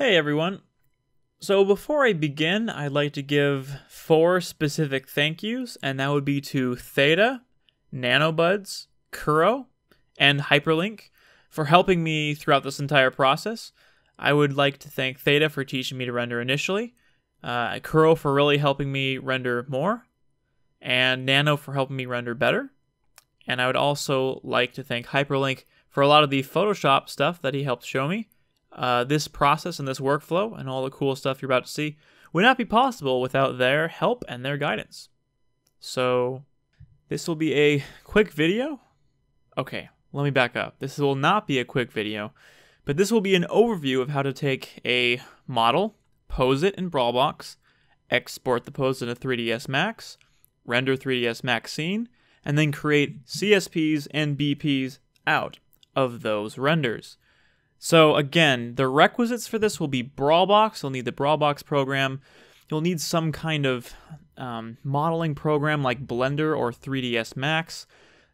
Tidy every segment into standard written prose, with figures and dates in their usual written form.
Hey everyone. So before I begin, I'd like to give 4 specific thank yous, and that would be to Theytah, Nanobuds, Kuro, and Hyperlink for helping me throughout this entire process. I would like to thank Theytah for teaching me to render initially, Kuro for really helping me render more, and Nano for helping me render better. And I would also like to thank Hyperlink for a lot of the Photoshop stuff that he helped show me. This process and this workflow and all the cool stuff you're about to see would not be possible without their help and their guidance. So this will be a quick video. Okay, let me back up. This will not be a quick video, but this will be an overview of how to take a model, pose it in Brawlbox, export the pose into 3ds Max, render 3ds Max scene, and then create CSPs and BPs out of those renders. So again, the requisites for this will be Brawlbox. You'll need the Brawlbox program. You'll need some kind of modeling program like Blender or 3ds Max.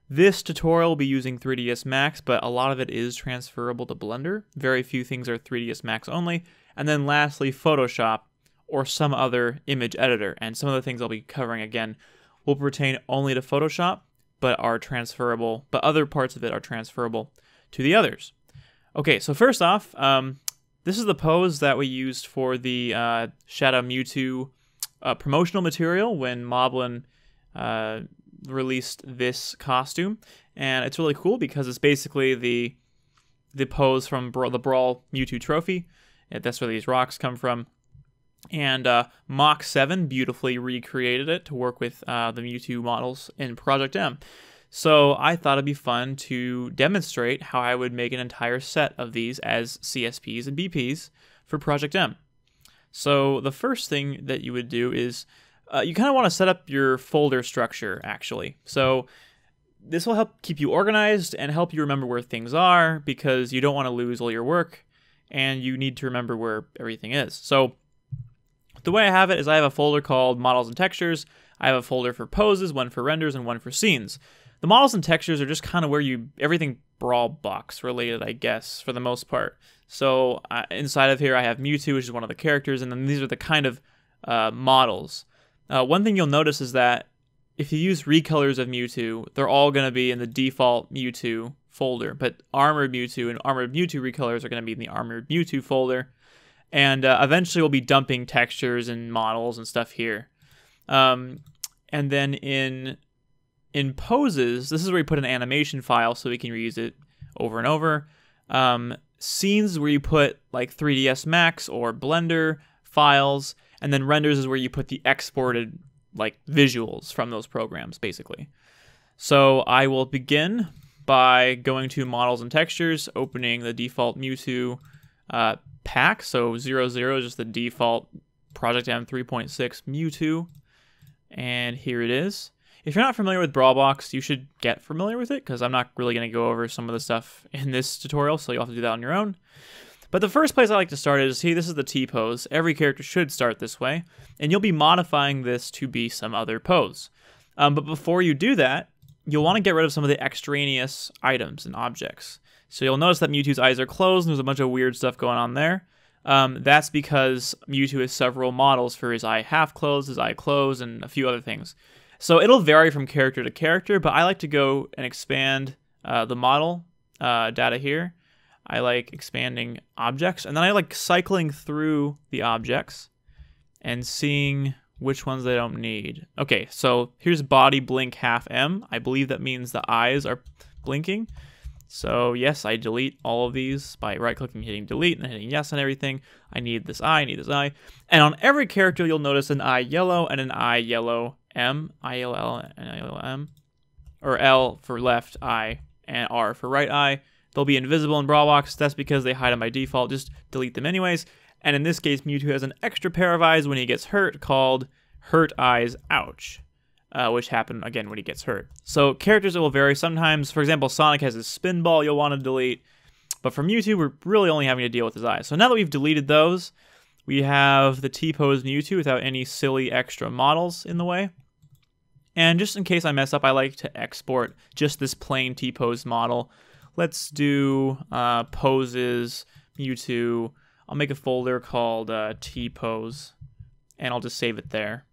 This tutorial will be using 3ds Max, but a lot of it is transferable to Blender. Very few things are 3ds Max only. And then lastly, Photoshop or some other image editor. And some of the things I'll be covering again will pertain only to Photoshop, but are transferable, but other parts of it are transferable to the others. Okay, so first off, this is the pose that we used for the Shadow Mewtwo promotional material when Moblin released this costume, and it's really cool because it's basically the pose from the Brawl Mewtwo trophy. That's where these rocks come from, and Mach 7 beautifully recreated it to work with the Mewtwo models in Project M. So I thought it'd be fun to demonstrate how I would make an entire set of these as CSPs and BPs for Project M. So the first thing that you would do is you kind of want to set up your folder structure, actually. So this will help keep you organized and help you remember where things are, because you don't want to lose all your work and you need to remember where everything is. So the way I have it is I have a folder called Models and Textures. I have a folder for poses, one for renders, and one for scenes. The models and textures are just kind of where everything Brawlbox related, I guess, for the most part. So inside of here, I have Mewtwo, which is one of the characters, and then these are the kind of models. One thing you'll notice is that if you use recolors of Mewtwo, they're all going to be in the default Mewtwo folder, but Armored Mewtwo and Armored Mewtwo recolors are going to be in the Armored Mewtwo folder, and eventually we'll be dumping textures and models and stuff here. And then in poses, this is where you put an animation file so we can reuse it over and over. Scenes is where you put like 3ds Max or Blender files, and then renders is where you put the exported like visuals from those programs, basically. So I will begin by going to Models and Textures, opening the default Mewtwo pack. So 00 is just the default Project M 3.6 Mewtwo, and here it is. If you're not familiar with Brawlbox, you should get familiar with it, because I'm not really going to go over some of the stuff in this tutorial, so you'll have to do that on your own. But the first place I like to start is, see, this is the T-pose. Every character should start this way, and you'll be modifying this to be some other pose. But before you do that, you'll want to get rid of some of the extraneous items and objects. So you'll notice that Mewtwo's eyes are closed, and there's a bunch of weird stuff going on there. That's because Mewtwo has several models for his eye half closed, his eye closed, and a few other things. So it'll vary from character to character, but I like to go and expand the model data here. I like expanding objects, and then I like cycling through the objects and seeing which ones they don't need. Okay, so here's body blink half M. I believe that means the eyes are blinking. So yes, I delete all of these by right-clicking, hitting delete, and then hitting yes on everything. I need this eye, I need this eye. And on every character, you'll notice an eye yellow and an eye yellow M, ILL and ILM, or L for left eye and R for right eye. They'll be invisible in Brawlbox. That's because they hide them by default. Just delete them anyways. And in this case, Mewtwo has an extra pair of eyes when he gets hurt called Hurt Eyes Ouch, which happen again when he gets hurt. So characters will vary. Sometimes, for example, Sonic has his spin ball you'll want to delete. But for Mewtwo, we're really only having to deal with his eyes. So now that we've deleted those, we have the T-pose Mewtwo without any silly extra models in the way. And just in case I mess up, I like to export just this plain T-pose model. Let's do poses, Mewtwo, I'll make a folder called T pose, and I'll just save it there.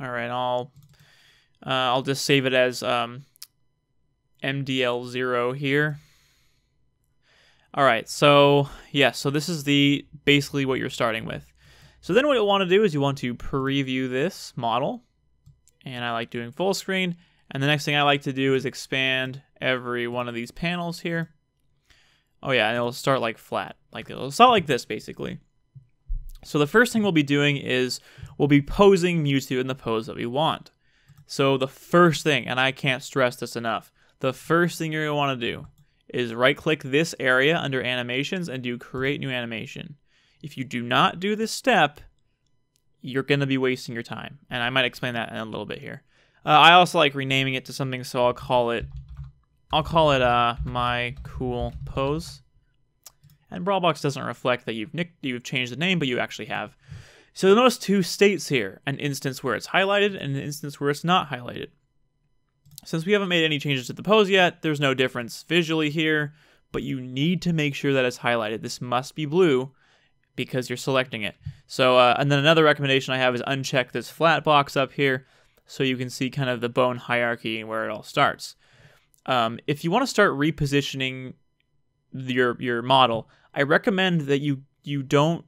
All right, I'll just save it as MDL0 here. All right, so yeah, so this is basically what you're starting with. So then what you want to do is you want to preview this model, and I like doing full screen. And the next thing I like to do is expand every one of these panels here. Oh yeah, and it'll start like flat, like it'll start like this basically. So the first thing we'll be doing is we'll be posing Mewtwo in the pose that we want. So the first thing, and I can't stress this enough, the first thing you're going to want to do is right-click this area under animations and do create new animation. If you do not do this step, you're going to be wasting your time. And I might explain that in a little bit here. I also like renaming it to something, so I'll call it my cool pose. And Brawlbox doesn't reflect that you've changed the name, but you actually have. So you'll notice two states here, an instance where it's highlighted and an instance where it's not highlighted. Since we haven't made any changes to the pose yet, there's no difference visually here, but you need to make sure that it's highlighted. This must be blue because you're selecting it. So, and then another recommendation I have is uncheck this flat box up here so you can see kind of the bone hierarchy and where it all starts. If you want to start repositioning your model, I recommend that you don't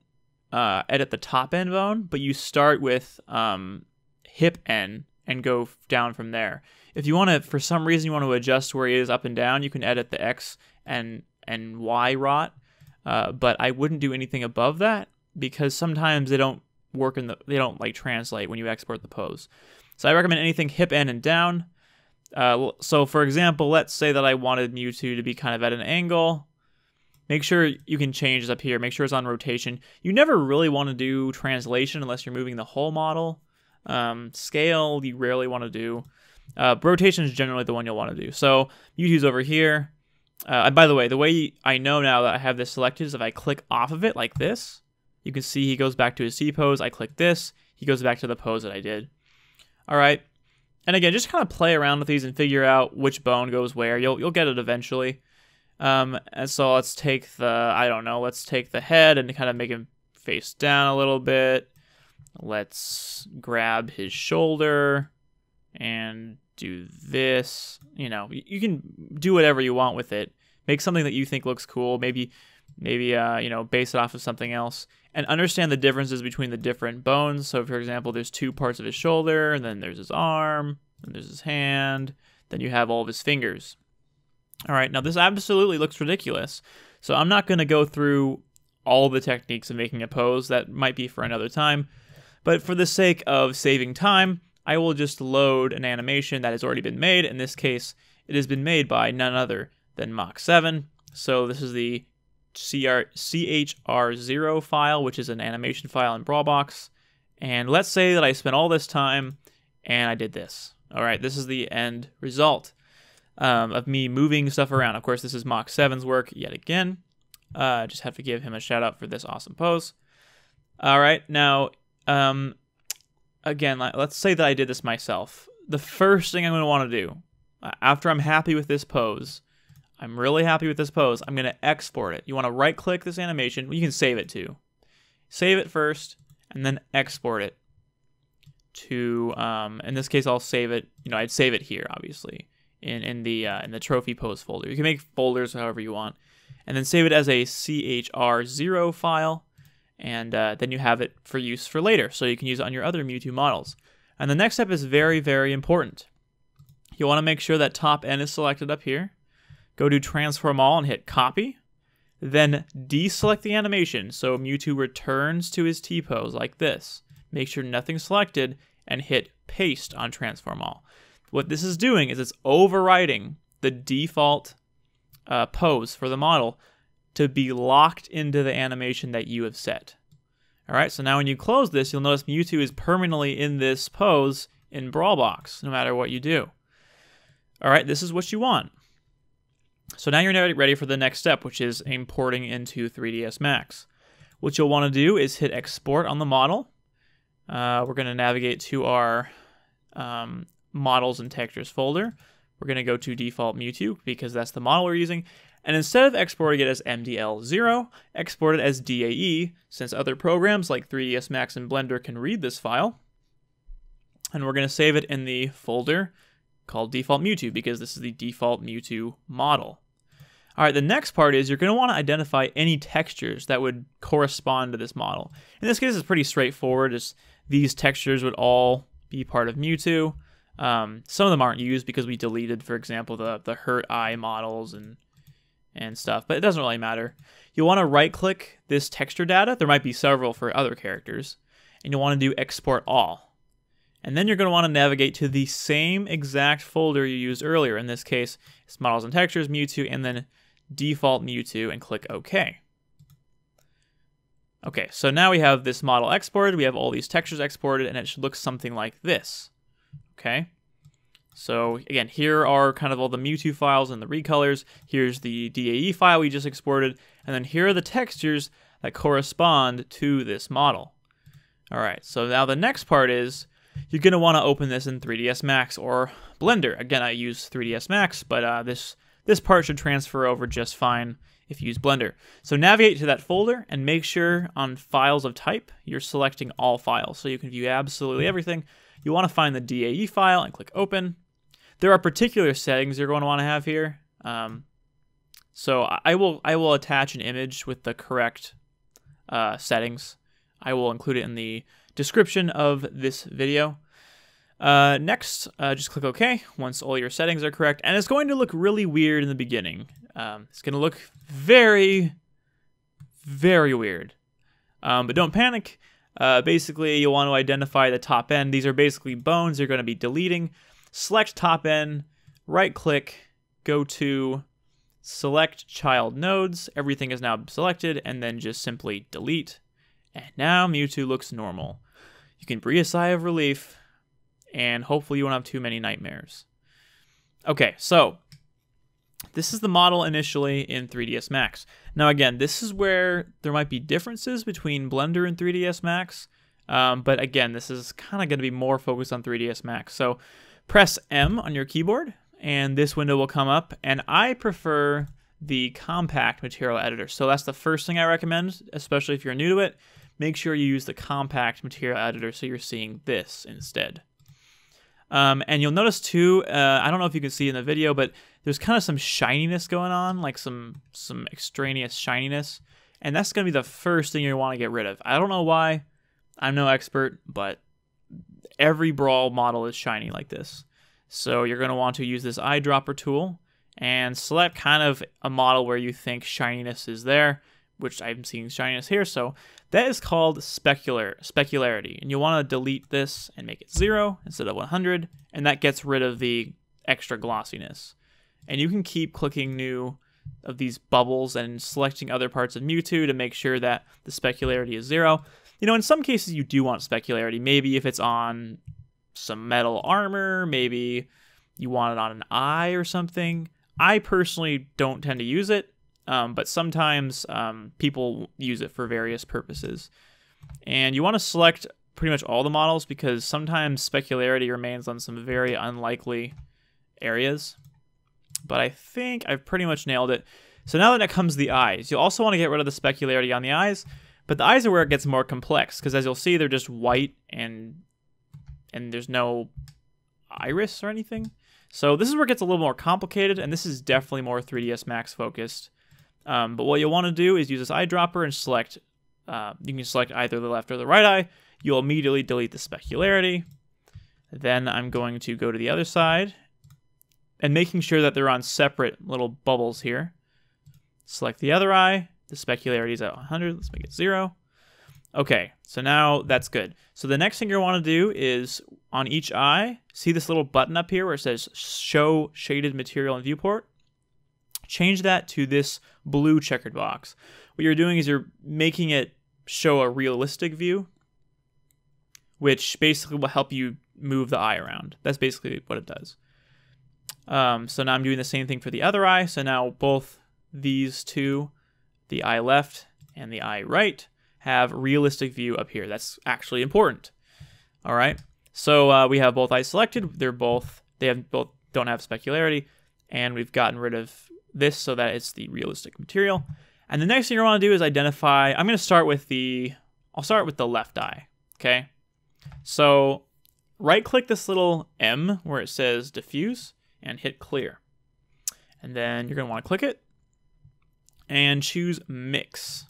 edit the top end bone, but you start with hip end and go down from there. If you want to, for some reason, you want to adjust where he is up and down, you can edit the X and Y rot, but I wouldn't do anything above that because sometimes they don't work they don't like translate when you export the pose. So I recommend anything hip end and down. So for example, let's say that I wanted Mewtwo to be kind of at an angle. Make sure you can change this up here. Make sure it's on rotation. You never really want to do translation unless you're moving the whole model. Scale, you rarely want to do. Rotation is generally the one you'll want to do. So Mewtwo's over here. And by the way I know now that I have this selected is if I click off of it like this, you can see he goes back to his C pose. I click this, he goes back to the pose that I did. All right. And again, just kind of play around with these and figure out which bone goes where. You'll get it eventually. And so let's take let's take the head and kind of make him face down a little bit. Let's grab his shoulder and do this. You know, you can do whatever you want with it. Make something that you think looks cool. Maybe base it off of something else. And understand the differences between the different bones. So, for example, there's two parts of his shoulder, and then there's his arm, and there's his hand. Then you have all of his fingers. All right, now this absolutely looks ridiculous. So I'm not going to go through all the techniques of making a pose. That might be for another time. But for the sake of saving time, I will just load an animation that has already been made. In this case, it has been made by none other than Mach 7. So this is the CHR0 file, which is an animation file in Brawlbox. And let's say that I spent all this time and I did this. All right, this is the end result of me moving stuff around. Of course, this is Mach 7's work yet again. Just have to give him a shout out for this awesome pose. All right, now, again, let's say that I did this myself. The first thing I'm going to want to do, after I'm happy with this pose, I'm really happy with this pose, I'm going to export it. You want to right-click this animation. You can save it too. Save it first, and then export it to, in this case, I'll save it, I'd save it here, obviously, in the trophy pose folder. You can make folders however you want, and then save it as a CHR0 file, and then you have it for use for later, so you can use it on your other Mewtwo models. And the next step is very, very important. You want to make sure that top N is selected up here. Go to Transform All and hit Copy. Then deselect the animation so Mewtwo returns to his T-pose like this. Make sure nothing's selected and hit Paste on Transform All. What this is doing is it's overriding the default pose for the model to be locked into the animation that you have set. All right, so now when you close this, you'll notice Mewtwo is permanently in this pose in Brawlbox, no matter what you do. All right, this is what you want. So now you're ready for the next step, which is importing into 3ds Max. What you'll want to do is hit export on the model. We're going to navigate to our models and textures folder. We're going to go to default Mewtwo because that's the model we're using. And instead of exporting it as MDL0, export it as DAE, since other programs like 3ds Max and Blender can read this file. And we're going to save it in the folder called default Mewtwo because this is the default Mewtwo model. All right, the next part is you're going to want to identify any textures that would correspond to this model. In this case, it's pretty straightforward. Just these textures would all be part of Mewtwo. Some of them aren't used because we deleted, for example, the hurt eye models and stuff, but it doesn't really matter. You'll want to right-click this texture data. There might be several for other characters, and you'll want to do export all. And then you're going to want to navigate to the same exact folder you used earlier. In this case, it's models and textures, Mewtwo, and then default Mewtwo, and click OK. Okay, so now we have this model exported, we have all these textures exported, and it should look something like this. Okay, so again, here are kind of all the Mewtwo files and the recolors. Here's the DAE file we just exported, and then here are the textures that correspond to this model. All right, so now the next part is you're going to want to open this in 3ds Max or Blender. Again, I use 3ds Max, but this part should transfer over just fine if you use Blender. So navigate to that folder and make sure on files of type, you're selecting all files so you can view absolutely everything. You want to find the DAE file and click open. There are particular settings you're going to want to have here. So I will attach an image with the correct settings. I will include it in the description of this video. Next, just click OK once all your settings are correct, and it's going to look really weird in the beginning. It's going to look very, very weird, but don't panic. Basically, you'll want to identify the top end. These are basically bones you're going to be deleting. Select top end, right click, go to select child nodes. Everything is now selected, and then just simply delete. And now Mewtwo looks normal. You can breathe a sigh of relief, and hopefully you won't have too many nightmares. Okay, so this is the model initially in 3ds Max. Now again, this is where there might be differences between Blender and 3ds Max, but again, this is kind of going to be more focused on 3ds Max. So press M on your keyboard, and this window will come up, and I prefer the compact material editor. So that's the first thing I recommend, especially if you're new to it. Make sure you use the compact material editor so you're seeing this instead. And you'll notice too, I don't know if you can see in the video, but there's kind of some shininess going on, like some extraneous shininess. And that's going to be the first thing you want to get rid of. I don't know why. I'm no expert, but every Brawl model is shiny like this. So you're going to want to use this eyedropper tool and select kind of a model where you think shininess is there, which I'm seeing shininess here. So that is called specularity. And you'll want to delete this and make it 0 instead of 100. And that gets rid of the extra glossiness. And you can keep clicking new of these bubbles and selecting other parts of Mewtwo to make sure that the specularity is 0. You know, in some cases you do want specularity. Maybe if it's on some metal armor, maybe you want it on an eye or something. I personally don't tend to use it. But sometimes people use it for various purposes. And you want to select pretty much all the models because sometimes specularity remains on some very unlikely areas. But I think I've pretty much nailed it. So now that it comes to the eyes, you'll also want to get rid of the specularity on the eyes. But the eyes are where it gets more complex because as you'll see, they're just white and there's no iris or anything. So this is where it gets a little more complicated, and this is definitely more 3ds Max focused. But what you'll want to do is use this eyedropper and select, you can select either the left or the right eye. You'll immediately delete the specularity. Then I'm going to go to the other side and making sure that they're on separate little bubbles here. Select the other eye. The specularity is at 100. Let's make it 0. Okay, so now that's good. So the next thing you'll want to do is on each eye, see this little button up here where it says Show Shaded Material in Viewport? Change that to this blue checkered box. What you're doing is you're making it show a realistic view, which basically will help you move the eye around. That's basically what it does. So now I'm doing the same thing for the other eye. So now both these two, the eye left and the eye right, have realistic view up here. That's actually important. All right. So we have both eyes selected. They both don't have specularity, and we've gotten rid of this so that it's the realistic material. And the next thing you want to do is identify. I'm going to start with I'll start with the left eye. Okay. So right-click this little M where it says diffuse and hit clear. And then you're going to want to click it and choose mix.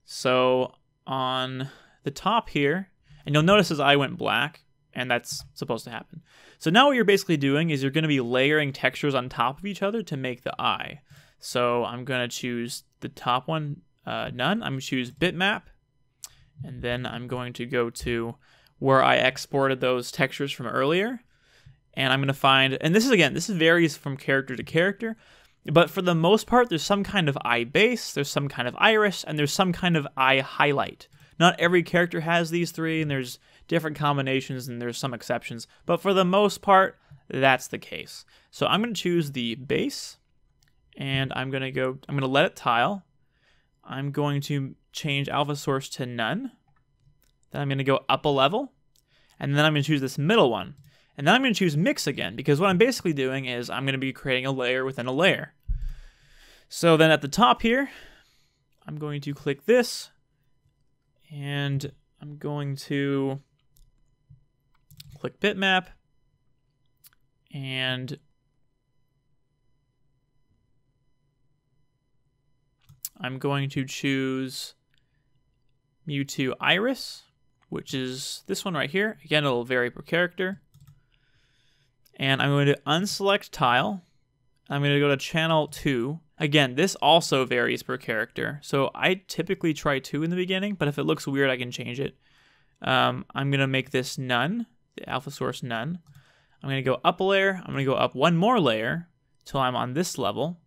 So on the top here, and you'll notice his eye went black, and that's supposed to happen. So now what you're basically doing is you're going to be layering textures on top of each other to make the eye. So I'm going to choose the top one, none. I'm going to choose bitmap, and then I'm going to go to where I exported those textures from earlier, and I'm going to find, and this varies from character to character, but for the most part, there's some kind of eye base, there's some kind of iris, and there's some kind of eye highlight. Not every character has these three, and there's different combinations, and there's some exceptions, but for the most part, that's the case. So I'm going to choose the base, and I'm going to let it tile. I'm going to change alpha source to none. Then I'm going to go up a level, and then I'm going to choose this middle one. And then I'm going to choose mix again, because what I'm basically doing is I'm going to be creating a layer within a layer. So then at the top here, I'm going to click this, and I'm going to click bitmap, and I'm going to choose Mewtwo Iris, which is this one right here. Again, it'll vary per character. And I'm going to unselect tile. I'm going to go to channel 2. Again, this also varies per character. So I typically try 2 in the beginning, but if it looks weird, I can change it. I'm going to make this none, the alpha source none. I'm going to go up a layer. I'm going to go up one more layer till I'm on this level.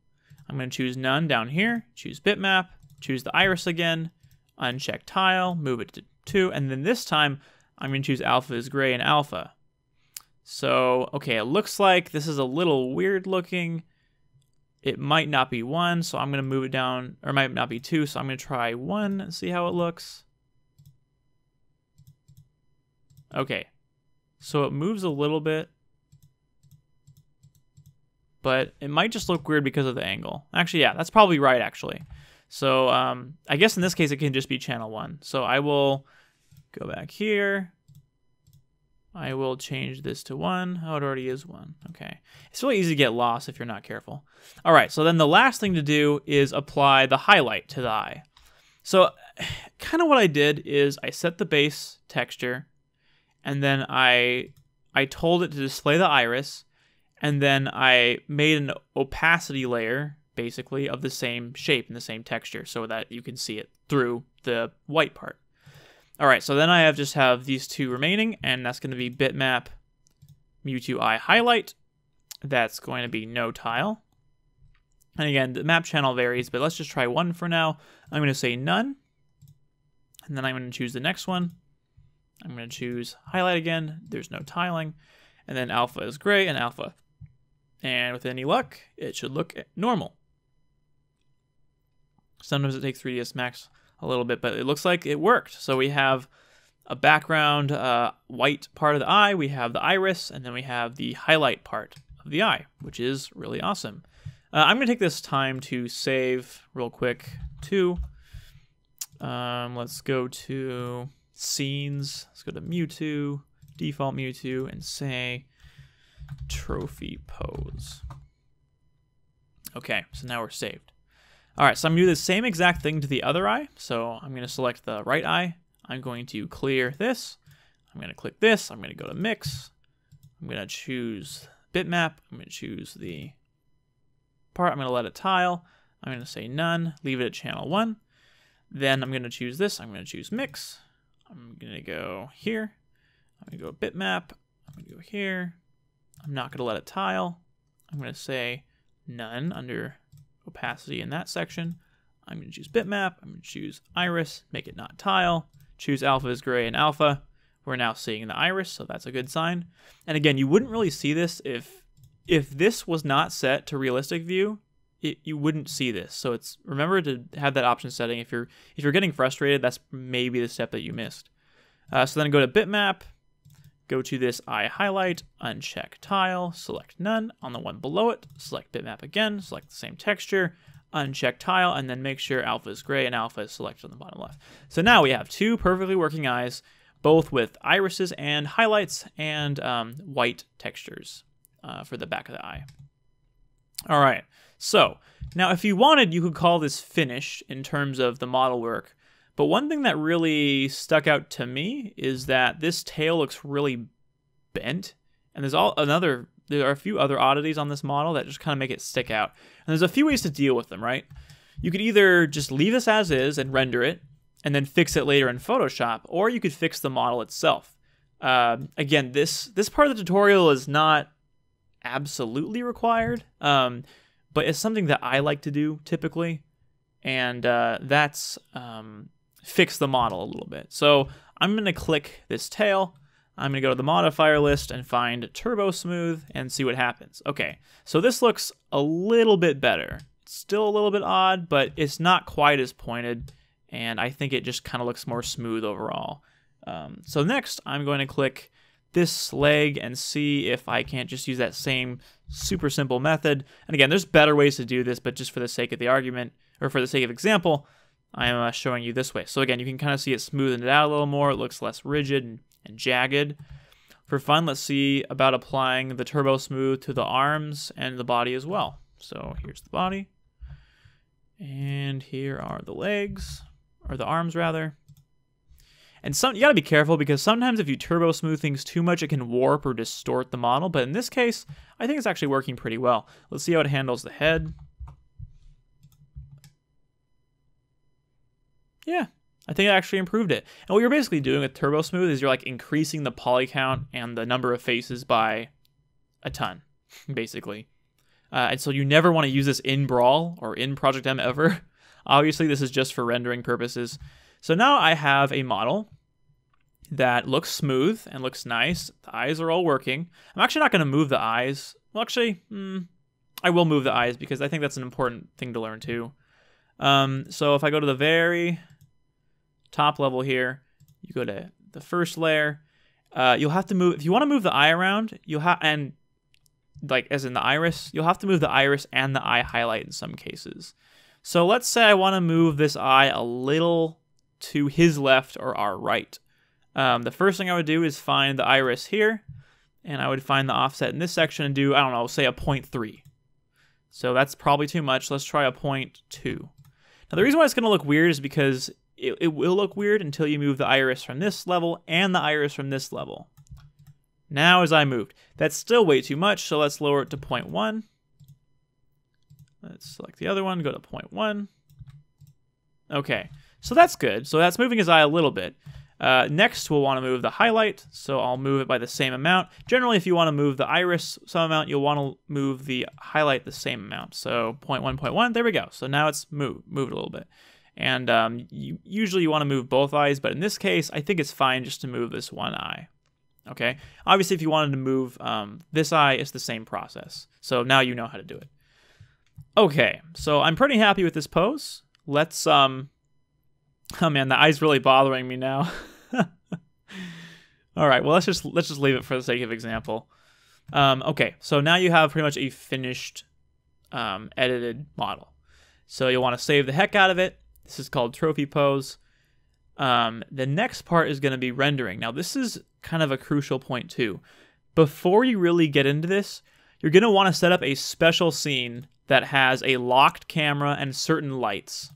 I'm going to choose none down here, choose bitmap, choose the iris again, uncheck tile, move it to 2, and then this time I'm going to choose alpha is gray and alpha. So, okay, it looks like this is a little weird looking. It might not be 1, so I'm going to move it down, or it might not be 2, so I'm going to try 1 and see how it looks. Okay, so it moves a little bit, but it might just look weird because of the angle. Actually, yeah, that's probably right, actually. So I guess in this case, it can just be channel 1. So I will go back here. I will change this to 1. Oh, it already is 1. Okay. It's really easy to get lost if you're not careful. All right, so then the last thing to do is apply the highlight to the eye. So kind of what I did is I set the base texture, and then I told it to display the iris, and then I made an opacity layer, basically, of the same shape and the same texture so that you can see it through the white part. All right, so then I just have these two remaining, and that's going to be bitmap Mewtwo eye highlight. That's going to be no tile. And again, the map channel varies, but let's just try 1 for now. I'm going to say none, and then I'm going to choose the next one. I'm going to choose highlight again. There's no tiling. And then alpha is gray and alpha. And with any luck, it should look normal. Sometimes it takes 3ds Max a little bit, but it looks like it worked. So we have a background white part of the eye, we have the iris, and then we have the highlight part of the eye, which is really awesome. I'm going to take this time to save real quick too. Let's go to scenes. Let's go to Mewtwo, default Mewtwo, and say trophy pose. Okay, so now we're saved. All right, so I'm going to do the same exact thing to the other eye. So I'm going to select the right eye. I'm going to clear this. I'm going to click this. I'm going to go to mix. I'm going to choose bitmap. I'm going to choose the part. I'm going to let it tile. I'm going to say none. Leave it at channel 1. Then I'm going to choose this. I'm going to choose mix. I'm going to go here. I'm going to go bitmap. I'm going to go here. I'm not going to let it tile. I'm going to say none under opacity in that section. I'm going to choose bitmap. I'm going to choose iris, make it not tile. Choose alpha is gray and alpha. We're now seeing the iris, so that's a good sign. And again, you wouldn't really see this if if this was not set to realistic view, you wouldn't see this. So remember to have that option setting. If you're getting frustrated, that's maybe the step that you missed. So then go to bitmap, go to this eye highlight, uncheck tile, select none. On the one below it, select bitmap again, select the same texture, uncheck tile, and then make sure alpha is gray and alpha is selected on the bottom left. So now we have two perfectly working eyes, both with irises and highlights and white textures for the back of the eye. All right, so now if you wanted, you could call this finished in terms of the model work. But one thing that really stuck out to me is that this tail looks really bent, and there are a few other oddities on this model that just kind of make it stick out. And there's a few ways to deal with them, right? You could either just leave this as is and render it, and then fix it later in Photoshop, or you could fix the model itself. Again, this part of the tutorial is not absolutely required, but it's something that I like to do typically, and that's fix the model a little bit. So I'm going to click this tail. I'm going to go to the modifier list and find Turbo Smooth and see what happens. Okay, so this looks a little bit better. It's still a little bit odd, but it's not quite as pointed, and I think it just kind of looks more smooth overall. So next, I'm going to click this leg and see if I can't just use that same super simple method. And again, there's better ways to do this, but just for the sake of the argument, or for the sake of example, I'm showing you this way. So again, you can kind of see it smoothing it out a little more. It looks less rigid and jagged. For fun, let's see about applying the Turbo Smooth to the arms and the body as well. So here's the body, and here are the legs, or the arms rather. And you gotta be careful, because sometimes if you turbo smooth things too much, it can warp or distort the model. But in this case, I think it's actually working pretty well. Let's see how it handles the head. Yeah, I think it actually improved it. And what you're basically doing with turbo smooth is you're like increasing the poly count and the number of faces by a ton, basically. And so you never want to use this in Brawl or in Project M ever. Obviously, this is just for rendering purposes. So now I have a model that looks smooth and looks nice. The eyes are all working. I'm actually not going to move the eyes. Well, actually, I will move the eyes because I think that's an important thing to learn too. So if I go to the very top level here, you go to the first layer, you'll have to move, if you want to move the eye around, and like as in the iris, you'll have to move the iris and the eye highlight in some cases. So let's say I want to move this eye a little to his left or our right. The first thing I would do is find the iris here, and I would find the offset in this section and do, I don't know, say a 0.3. So that's probably too much. Let's try a 0.2. Now the reason why it's going to look weird is because it will look weird until you move the iris from this level and the iris from this level. Now as I moved, that's still way too much, so let's lower it to 0.1. Let's select the other one, go to 0.1. Okay, so that's good. So that's moving his eye a little bit. Next, we'll want to move the highlight, so I'll move it by the same amount. Generally, if you want to move the iris some amount, you'll want to move the highlight the same amount. So 0.1, 0.1, there we go. So now it's moved a little bit. And usually you want to move both eyes, but in this case, I think it's fine just to move this one eye. Okay, obviously if you wanted to move this eye, it's the same process. So now you know how to do it. Okay, so I'm pretty happy with this pose. Let's, oh man, the eye's really bothering me now. All right, well, let's just leave it for the sake of example. Okay, so now you have pretty much a finished edited model. So you'll want to save the heck out of it. This is called trophy pose. The next part is going to be rendering. Now, this is kind of a crucial point too. Before you really get into this, you're going to want to set up a special scene that has a locked camera and certain lights.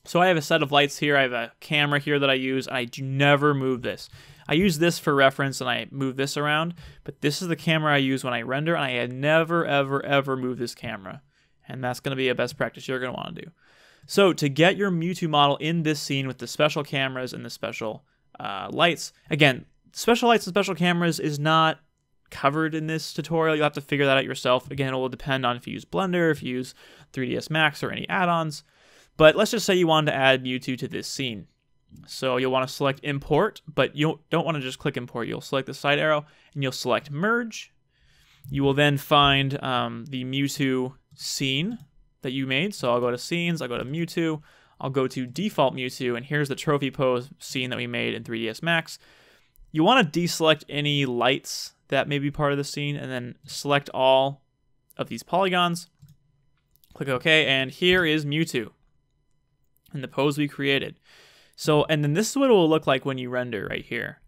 So I have a set of lights here. I have a camera here that I use, and I do never move this. I use this for reference, and I move this around, but this is the camera I use when I render, and I never, ever, ever move this camera. And that's going to be a best practice you're going to want to do. So to get your Mewtwo model in this scene with the special cameras and the special lights, again, special lights and special cameras is not covered in this tutorial. You'll have to figure that out yourself. Again, it will depend on if you use Blender, if you use 3ds Max, or any add-ons. But let's just say you wanted to add Mewtwo to this scene. So you'll want to select import, but you don't want to just click import. You'll select the side arrow and you'll select merge. You will then find the Mewtwo scene that you made. So I'll go to scenes, I'll go to Mewtwo, I'll go to default Mewtwo, and here's the trophy pose scene that we made in 3ds Max. You want to deselect any lights that may be part of the scene, and then select all of these polygons. Click OK, and here is Mewtwo in the pose we created. So, and then this is what it will look like when you render right here.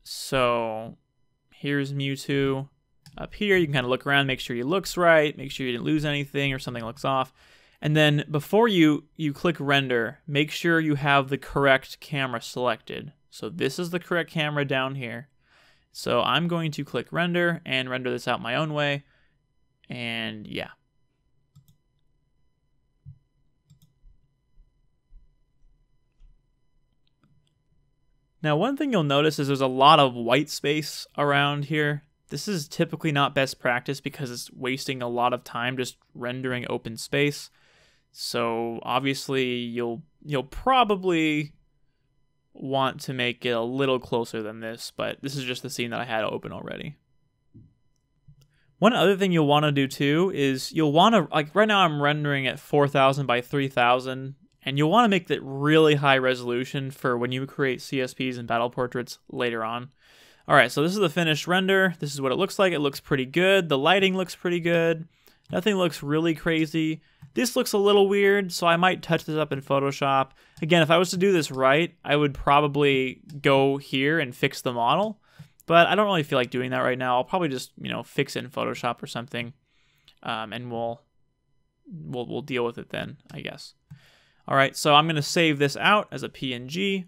So here's Mewtwo. Up here, you can kind of look around, make sure he looks right, make sure you didn't lose anything or something looks off. And then before you click render, make sure you have the correct camera selected. So this is the correct camera down here. So I'm going to click render and render this out my own way. And yeah. Now, one thing you'll notice is there's a lot of white space around here. This is typically not best practice because it's wasting a lot of time just rendering open space. So obviously you'll probably want to make it a little closer than this, but this is just the scene that I had open already. One other thing you'll want to do too is you'll want to, like right now I'm rendering at 4000 by 3000, and you'll want to make that really high resolution for when you create CSPs and battle portraits later on. Alright, so this is the finished render. This is what it looks like. It looks pretty good. The lighting looks pretty good. Nothing looks really crazy. This looks a little weird, so I might touch this up in Photoshop. Again, if I was to do this right, I would probably go here and fix the model, but I don't really feel like doing that right now. I'll probably just, fix it in Photoshop or something, and we'll deal with it then, I guess. Alright, so I'm going to save this out as a PNG.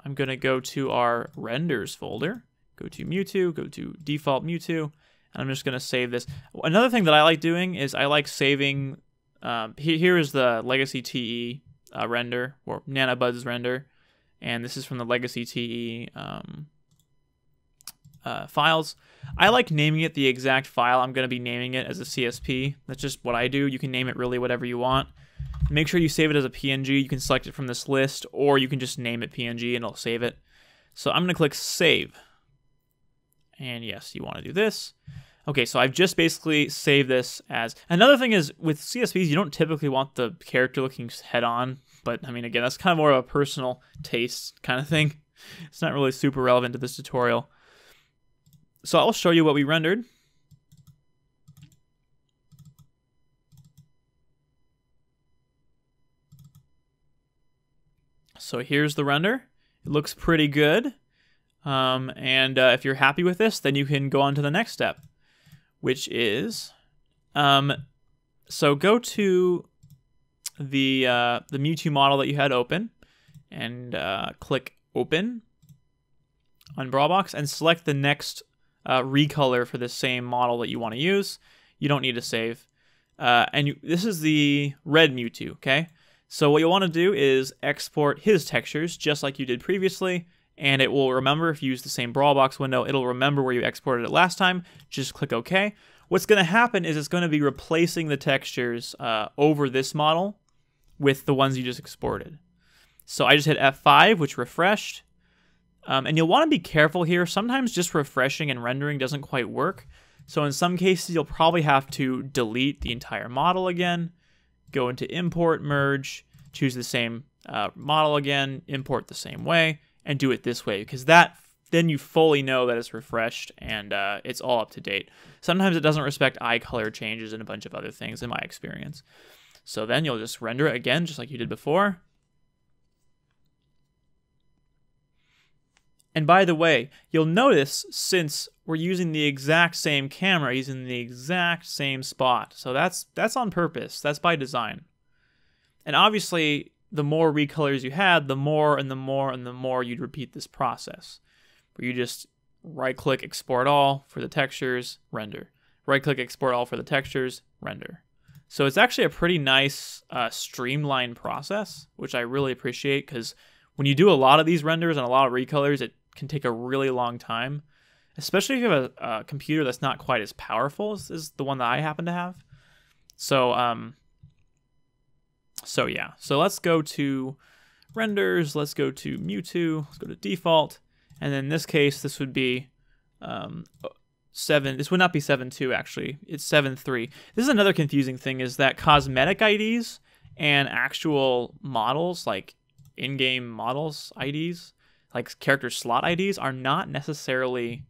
I'm going to go to our renders folder. Go to Mewtwo, go to default Mewtwo, and I'm just going to save this. Another thing that I like doing is I like saving, here is the Legacy TE render, or Nanobuds render, and this is from the Legacy TE files. I like naming it the exact file I'm going to be naming it as a CSP. That's just what I do. You can name it really whatever you want. Make sure you save it as a PNG. You can select it from this list, or you can just name it PNG and it'll save it. So I'm going to click Save. And yes, you want to do this. Okay, so I've just basically saved this as... Another thing is, with CSPs, you don't typically want the character looking head on. But, I mean, again, that's kind of more of a personal taste kind of thing. It's not really super relevant to this tutorial. So I'll show you what we rendered. So here's the render. It looks pretty good. If you're happy with this, then you can go on to the next step, which is, so go to the Mewtwo model that you had open, and click Open on Brawlbox, and select the next recolor for the same model that you want to use. You don't need to save. This is the red Mewtwo, okay? So what you'll want to do is export his textures, just like you did previously, and it will remember, if you use the same Brawlbox window, it'll remember where you exported it last time. Just click OK. What's going to happen is it's going to be replacing the textures over this model with the ones you just exported. So I just hit F5, which refreshed. And you'll want to be careful here. Sometimes just refreshing and rendering doesn't quite work. So in some cases, you'll probably have to delete the entire model again, go into Import, Merge, choose the same model again, import the same way, and do it this way, because then you fully know that it's refreshed and it's all up to date. Sometimes it doesn't respect eye color changes and a bunch of other things in my experience. So then you'll just render it again, just like you did before. And by the way, you'll notice since we're using the exact same camera, he's in the exact same spot. So that's on purpose. That's by design. And obviously, the more recolors you had, the more and the more and the more you'd repeat this process, where you just right-click, export all for the textures, render. Right-click, export all for the textures, render. So it's actually a pretty nice streamlined process, which I really appreciate, because when you do a lot of these renders and a lot of recolors, it can take a really long time, especially if you have a computer that's not quite as powerful as the one that I happen to have. So yeah, so let's go to renders, let's go to Mewtwo, let's go to default, and then in this case, this would be 7. This would not be 7.2 actually. It's 7.3. This is another confusing thing, is that cosmetic IDs and actual models, like in-game models IDs, like character slot IDs, are not necessarily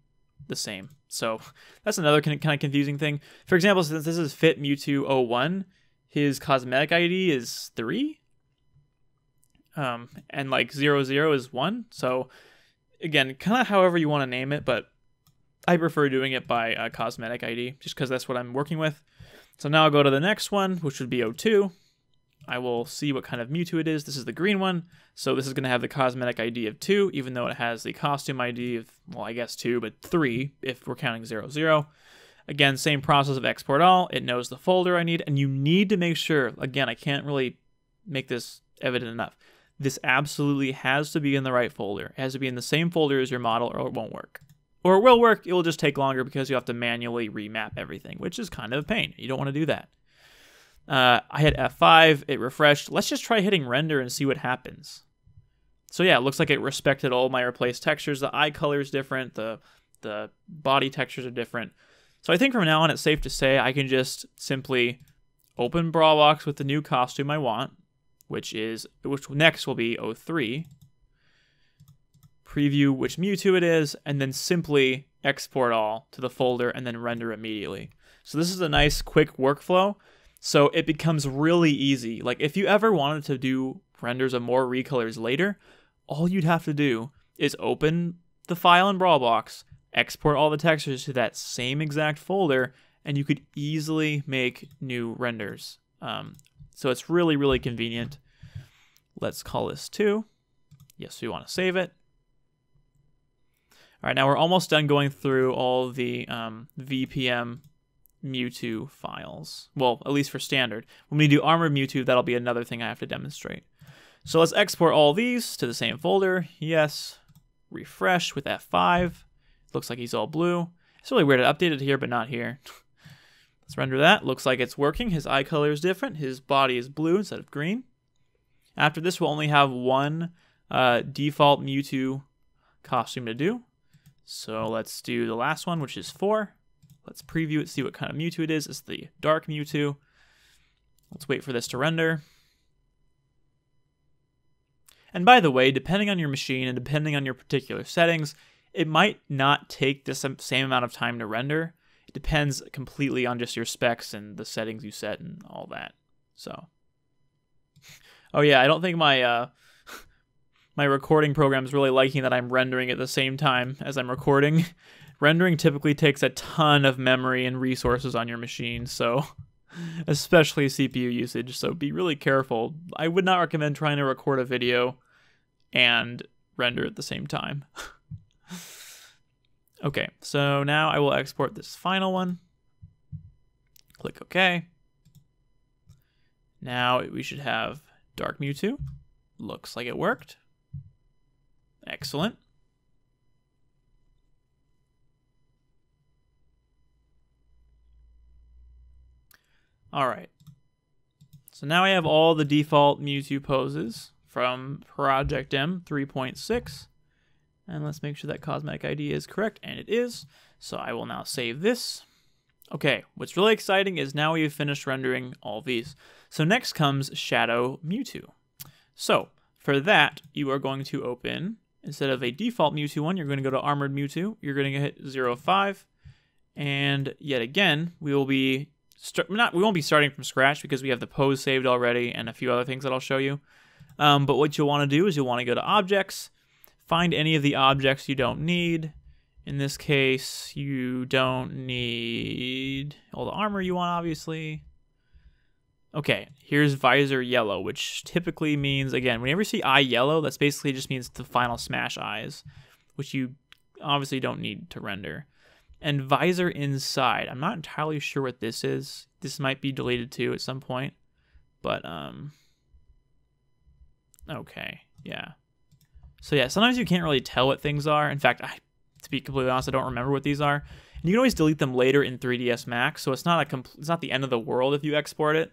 the same. So that's another kind of confusing thing. For example, since this is Fit Mewtwo 01, his cosmetic ID is 3. And like 00 is 1. So again, kind of however you want to name it, but I prefer doing it by cosmetic ID just because that's what I'm working with. So now I'll go to the next one, which would be 02. I will see what kind of Mewtwo it is. This is the green one. So this is going to have the cosmetic ID of 2, even though it has the costume ID of, well, I guess 2, but 3 if we're counting 00. Again, same process of export all. It knows the folder I need, and you need to make sure, again, I can't really make this evident enough. This absolutely has to be in the right folder. It has to be in the same folder as your model or it won't work. Or it will work, it will just take longer because you have to manually remap everything, which is kind of a pain. You don't want to do that. I hit F5, it refreshed. Let's just try hitting render and see what happens. So yeah, it looks like it respected all my replaced textures. The eye color is different, the body textures are different. So I think from now on it's safe to say I can just simply open Brawl Box with the new costume I want, which next will be 03. Preview which Mewtwo it is, and then simply export all to the folder and then render immediately. So this is a nice quick workflow. So it becomes really easy. Like if you ever wanted to do renders of more recolors later, all you'd have to do is open the file in Brawl Box, export all the textures to that same exact folder, and you could easily make new renders. So it's really, really convenient. Let's call this 2. Yes, we want to save it. All right, now we're almost done going through all the VPM Mewtwo files. Well, at least for standard. When we do Armored Mewtwo, that'll be another thing I have to demonstrate. So let's export all these to the same folder. Yes. Refresh with F5. Looks like he's all blue. It's really weird. I updated here, but not here. Let's render that. Looks like it's working. His eye color is different. His body is blue instead of green. After this, we'll only have one default Mewtwo costume to do. So let's do the last one, which is 4. Let's preview it, see what kind of Mewtwo it is. It's the Dark Mewtwo. Let's wait for this to render. And by the way, depending on your machine and depending on your particular settings, it might not take the same amount of time to render. It depends completely on just your specs and the settings you set and all that. So, oh yeah, I don't think my my recording program is really liking that I'm rendering at the same time as I'm recording. Rendering typically takes a ton of memory and resources on your machine, so especially CPU usage, so be really careful. I would not recommend trying to record a video and render at the same time. Okay, so now I will export this final one. Click OK. Now we should have Dark Mewtwo. Looks like it worked. Excellent. All right. So now I have all the default Mewtwo poses from Project M 3.6. And let's make sure that cosmetic ID is correct, and it is. So I will now save this. Okay, what's really exciting is now we've finished rendering all these. So next comes Shadow Mewtwo. So for that, you are going to open, instead of a default Mewtwo one, you're going to go to Armored Mewtwo. You're going to hit 0.5. And yet again, we will be we won't be starting from scratch because we have the pose saved already and a few other things that I'll show you. But what you'll want to do is you'll want to go to Objects, find any of the objects you don't need. In this case, you don't need all the armor you want, obviously. Okay, here's Visor Yellow, which typically means, again, whenever you see eye yellow, that's basically just means the final smash eyes, which you obviously don't need to render. And Visor Inside, I'm not entirely sure what this is. This might be deleted too at some point, but, okay, yeah. So yeah, sometimes you can't really tell what things are. In fact, to be completely honest, I don't remember what these are. And you can always delete them later in 3ds Max, so it's not it's not the end of the world if you export it,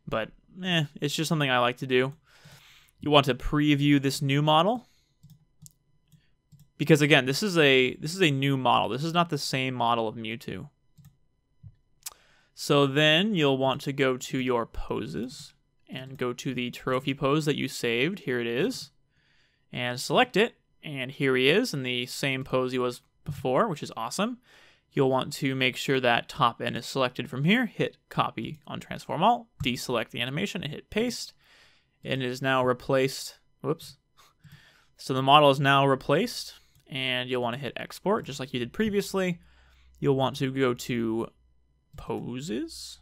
but it's just something I like to do. You want to preview this new model. because again, this is a new model. This is not the same model of Mewtwo. So then you'll want to go to your poses and go to the trophy pose that you saved. Here it is. And select it. And here he is in the same pose he was before, which is awesome. You'll want to make sure that top end is selected from here. Hit copy on transform all, deselect the animation, and hit paste. And it is now replaced. Whoops. So the model is now replaced, and you'll want to hit export just like you did previously. You'll want to go to poses.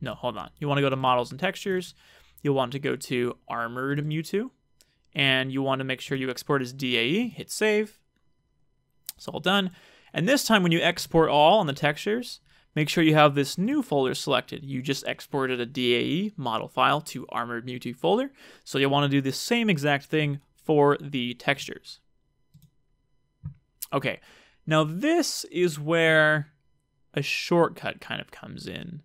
No, hold on. You want to go to models and textures. You'll want to go to armored Mewtwo, and you want to make sure you export as DAE. Hit save. It's all done. And this time when you export all on the textures, make sure you have this new folder selected. You just exported a DAE model file to Armored Mewtwo folder. So you'll want to do the same exact thing for the textures. Okay, now this is where a shortcut kind of comes in.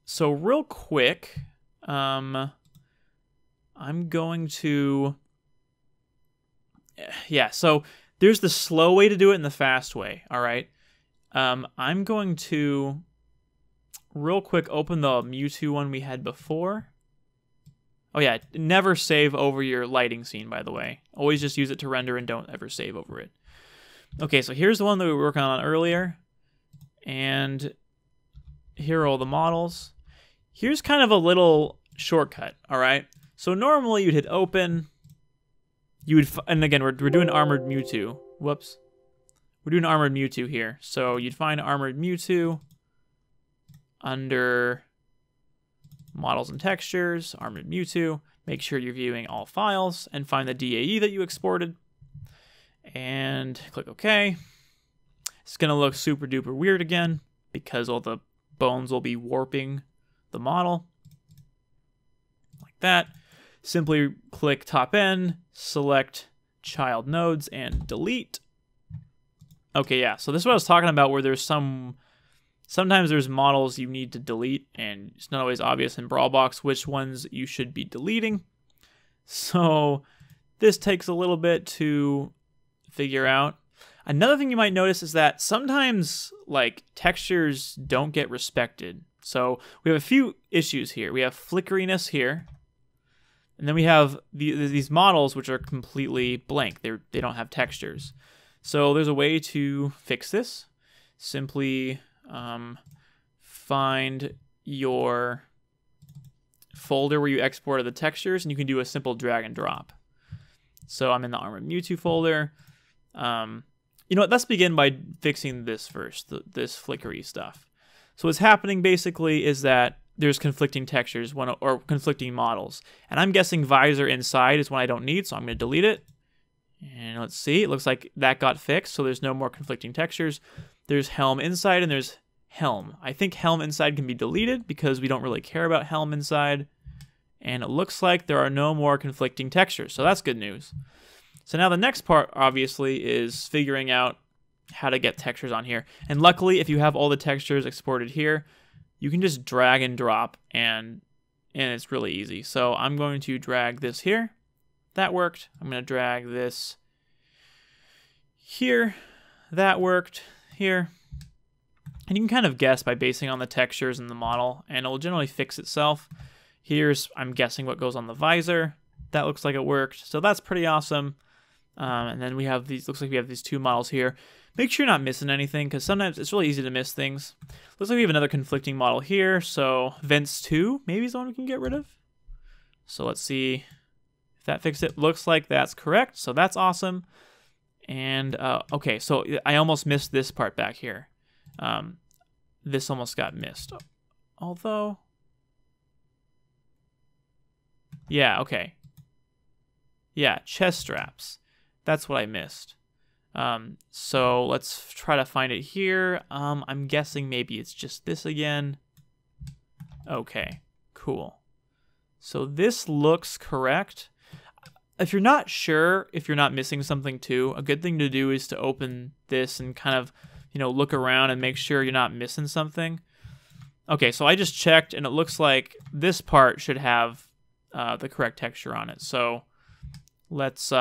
So real quick, I'm going to... Yeah, so there's the slow way to do it and the fast way, all right? I'm going to real quick open the Mewtwo one we had before. Oh yeah, never save over your lighting scene, by the way. Always just use it to render and don't ever save over it. Okay, so here's the one that we were working on earlier. And here are all the models. Here's kind of a little shortcut, all right? So normally you'd hit open. And again, we're doing Armored Mewtwo. Whoops. We're doing Armored Mewtwo here. So you'd find Armored Mewtwo under Models and Textures, Armored Mewtwo. Make sure you're viewing all files and find the DAE that you exported. And click OK. It's going to look super duper weird again because all the bones will be warping the model. Like that. Simply click top end, select child nodes, and delete. Okay, yeah, so this is what I was talking about, where there's sometimes there's models you need to delete, and it's not always obvious in Brawl Box which ones you should be deleting. So this takes a little bit to figure out. Another thing you might notice is that sometimes like textures don't get respected. So we have a few issues here. We have flickeriness here. And then we have these models which are completely blank. They don't have textures. So there's a way to fix this. Simply find your folder where you exported the textures, and you can do a simple drag and drop. So I'm in the Armored Mewtwo folder. You know what? Let's begin by fixing this first, this flickery stuff. So what's happening basically is that there's conflicting textures or conflicting models. And I'm guessing visor inside is one I don't need, so I'm going to delete it. And let's see, it looks like that got fixed, so there's no more conflicting textures. There's helm inside and there's helm. I think helm inside can be deleted because we don't really care about helm inside. And it looks like there are no more conflicting textures, so that's good news. So now the next part, obviously, is figuring out how to get textures on here. And luckily, if you have all the textures exported here, you can just drag and drop, and it's really easy. So I'm going to drag this here. That worked. I'm going to drag this here. That worked here. And you can kind of guess by basing on the textures in the model, and it will generally fix itself. Here's, I'm guessing, what goes on the visor. That looks like it worked. So that's pretty awesome. And then we have these, looks like we have these two models here. Make sure you're not missing anything, because sometimes it's really easy to miss things. Looks like we have another conflicting model here, so Vents 2 maybe is the one we can get rid of. So let's see if that fixed it. Looks like that's correct, so that's awesome. And, okay, so I almost missed this part back here. This almost got missed. Although, yeah, okay. Yeah, chest straps. That's what I missed. So let's try to find it here. I'm guessing maybe it's just this again. Okay, cool. So this looks correct. If you're not sure, if you're not missing something too, a good thing to do is to open this and kind of, you know, look around and make sure you're not missing something. Okay, so I just checked and it looks like this part should have the correct texture on it. So let's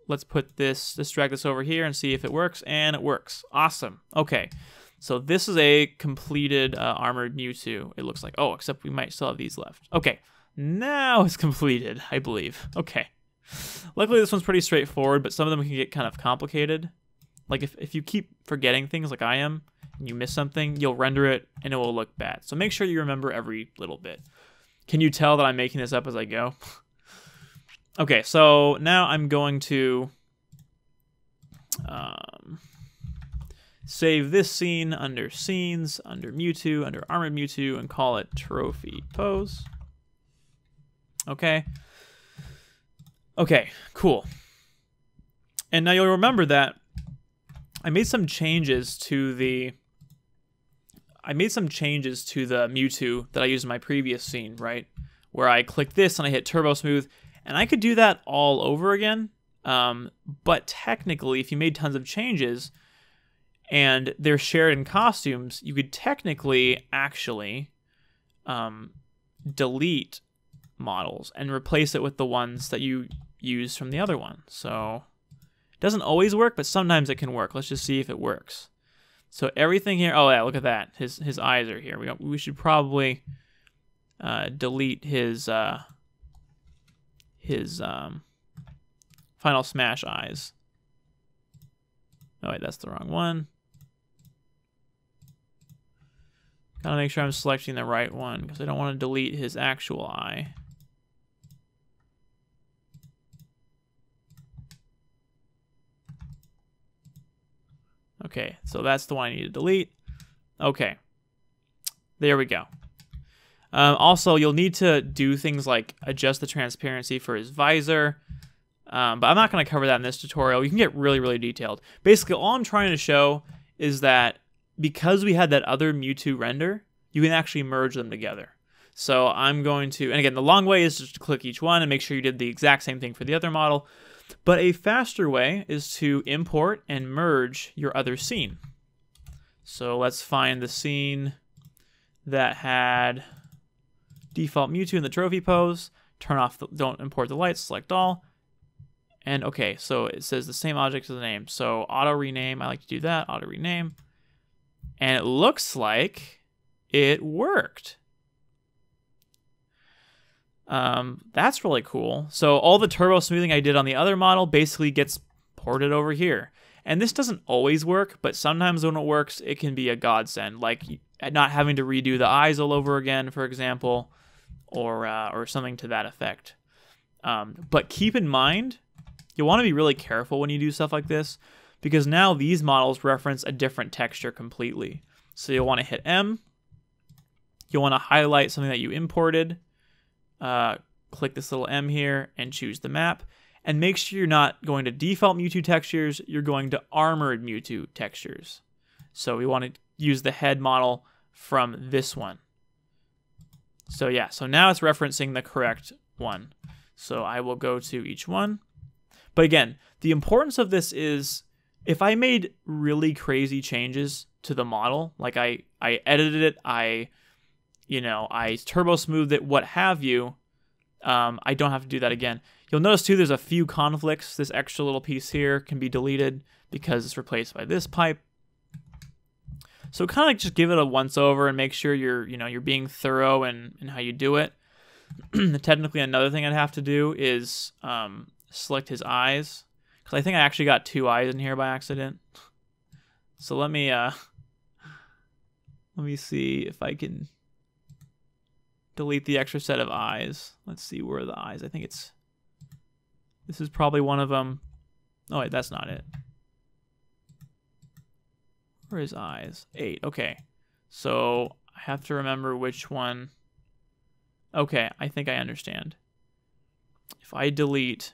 let's put this, let's drag this over here and see if it works, and it works. Awesome. Okay, so this is a completed armored Mewtwo, it looks like. Oh, except we might still have these left. Okay, now it's completed, I believe. Okay. Luckily, this one's pretty straightforward, but some of them can get kind of complicated. Like if you keep forgetting things like I am, and you miss something, you'll render it and it will look bad. So make sure you remember every little bit. Can you tell that I'm making this up as I go? Okay, so now I'm going to save this scene under Scenes, under Mewtwo, under Armored Mewtwo, and call it Trophy Pose. Okay. Okay, cool. And now you'll remember that I made some changes to the Mewtwo that I used in my previous scene, right? Where I click this and I hit Turbo Smooth, and I could do that all over again. But technically, if you made tons of changes and they're shared in costumes, you could technically actually delete models and replace it with the ones that you use from the other one. So it doesn't always work, but sometimes it can work. Let's just see if it works. So everything here, oh yeah, look at that. His eyes are here. We should probably delete his Final Smash eyes. Oh wait, that's the wrong one. Gotta make sure I'm selecting the right one because I don't want to delete his actual eye. Okay, so that's the one I need to delete. Okay, there we go. Also, you'll need to do things like adjust the transparency for his visor, but I'm not going to cover that in this tutorial. You can get really, really detailed. Basically, all I'm trying to show is that because we had that other Mewtwo render, you can actually merge them together. So I'm going to, and again, the long way is just to click each one and make sure you did the exact same thing for the other model. But a faster way is to import and merge your other scene. So let's find the scene that had default Mewtwo in the trophy pose. Turn off, don't import the lights, select all. And okay, so it says the same object as the name. So auto rename, I like to do that, auto rename. And it looks like it worked. That's really cool. So all the turbo smoothing I did on the other model basically gets ported over here. And this doesn't always work, but sometimes when it works, it can be a godsend. Like not having to redo the eyes all over again, for example, or something to that effect. But keep in mind, you want to be really careful when you do stuff like this, because now these models reference a different texture completely. So you'll want to hit M. You'll want to highlight something that you imported. Click this little M here and choose the map. And make sure you're not going to default Mewtwo textures, you're going to armored Mewtwo textures. So we want to use the head model from this one. So yeah, so now it's referencing the correct one. So I will go to each one. But again, the importance of this is if I made really crazy changes to the model, like I edited it, I turbo smoothed it, what have you, I don't have to do that again. You'll notice too, there's a few conflicts. This extra little piece here can be deleted because it's replaced by this pipe. So kind of like just give it a once over and make sure you're being thorough in how you do it. Technically, another thing I'd have to do is select his eyes, because I think I actually got 2 eyes in here by accident. So let me see if I can delete the extra set of eyes. Let's see where are the eyes. I think this is probably one of them. Oh wait, that's not it. Where is eyes? 8. Okay. So I have to remember which one. Okay, I think I understand. If I delete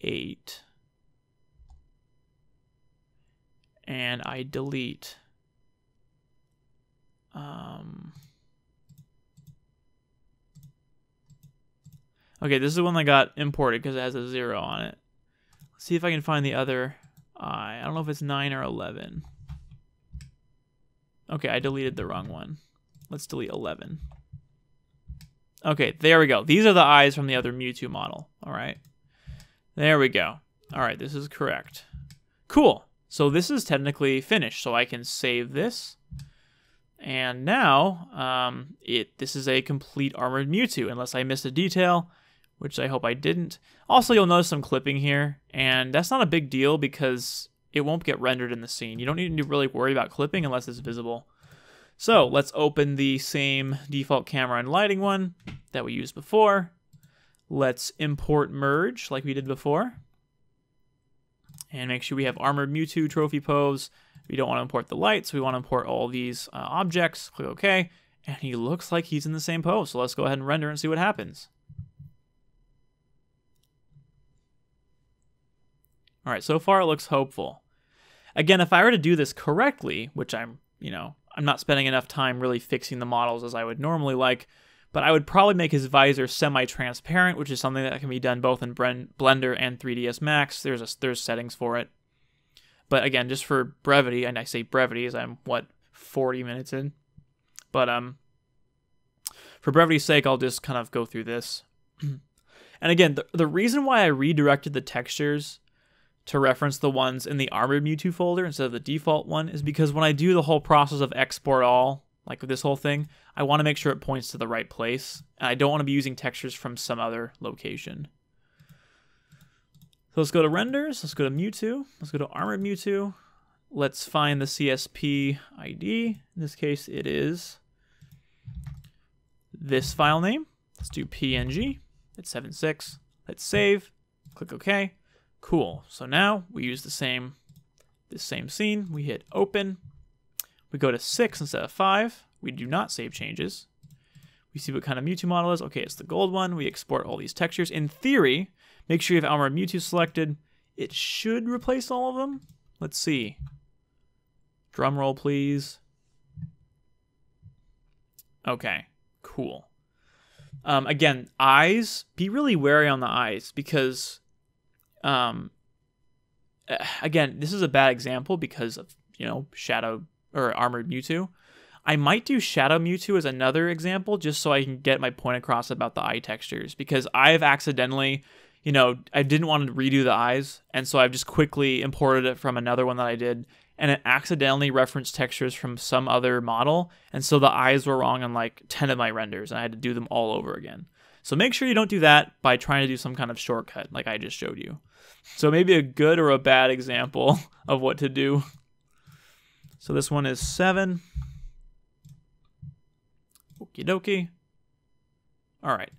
8 and I delete okay, this is the one that got imported because it has a 0 on it. Let's see if I can find the other eye. I don't know if it's 9 or 11. Okay, I deleted the wrong one. Let's delete 11. Okay, there we go. These are the eyes from the other Mewtwo model. All right. There we go. All right, this is correct. Cool. So this is technically finished, so I can save this. And now, this is a complete armored Mewtwo, unless I missed a detail, which I hope I didn't. Also, you'll notice some clipping here, and that's not a big deal because it won't get rendered in the scene. You don't need to really worry about clipping unless it's visible. So let's open the same default camera and lighting one that we used before. Let's import merge like we did before. And make sure we have armored Mewtwo trophy pose. We don't want to import the lights. We want to import all these objects. Click OK. And he looks like he's in the same pose. So let's go ahead and render and see what happens. All right, so far it looks hopeful. Again, if I were to do this correctly, which I'm not spending enough time really fixing the models as I would normally like, but I would probably make his visor semi-transparent, which is something that can be done both in Blender and 3ds Max. There's settings for it. But again, just for brevity, and I say brevity as I'm, 40 minutes in. But for brevity's sake, I'll just kind of go through this. And again, the reason why I redirected the textures to reference the ones in the Armored Mewtwo folder instead of the default one is because when I do the whole process of export all, like this whole thing, I want to make sure it points to the right place. And I don't want to be using textures from some other location. So let's go to renders. Let's go to Mewtwo. Let's go to Armored Mewtwo. Let's find the CSP ID. In this case, it is this file name. Let's do PNG. It's 7.6. Let's save. Click OK. Cool. So now we use this same scene. We hit open. We go to 6 instead of 5. We do not save changes. We see what kind of Mewtwo model is. Okay, it's the gold one. We export all these textures. In theory, make sure you have Armored Mewtwo selected. It should replace all of them. Let's see. Drum roll, please. Okay, cool. Again, eyes. Be really wary on the eyes because, again, this is a bad example because of, Shadow or Armored Mewtwo. I might do Shadow Mewtwo as another example just so I can get my point across about the eye textures because I've accidentally, I didn't want to redo the eyes, and so I've just quickly imported it from another one that I did, and it accidentally referenced textures from some other model, and so the eyes were wrong on like 10 of my renders, and I had to do them all over again. So make sure you don't do that by trying to do some kind of shortcut like I just showed you. So maybe a good or a bad example of what to do. So this one is 7. Okie dokie. All right.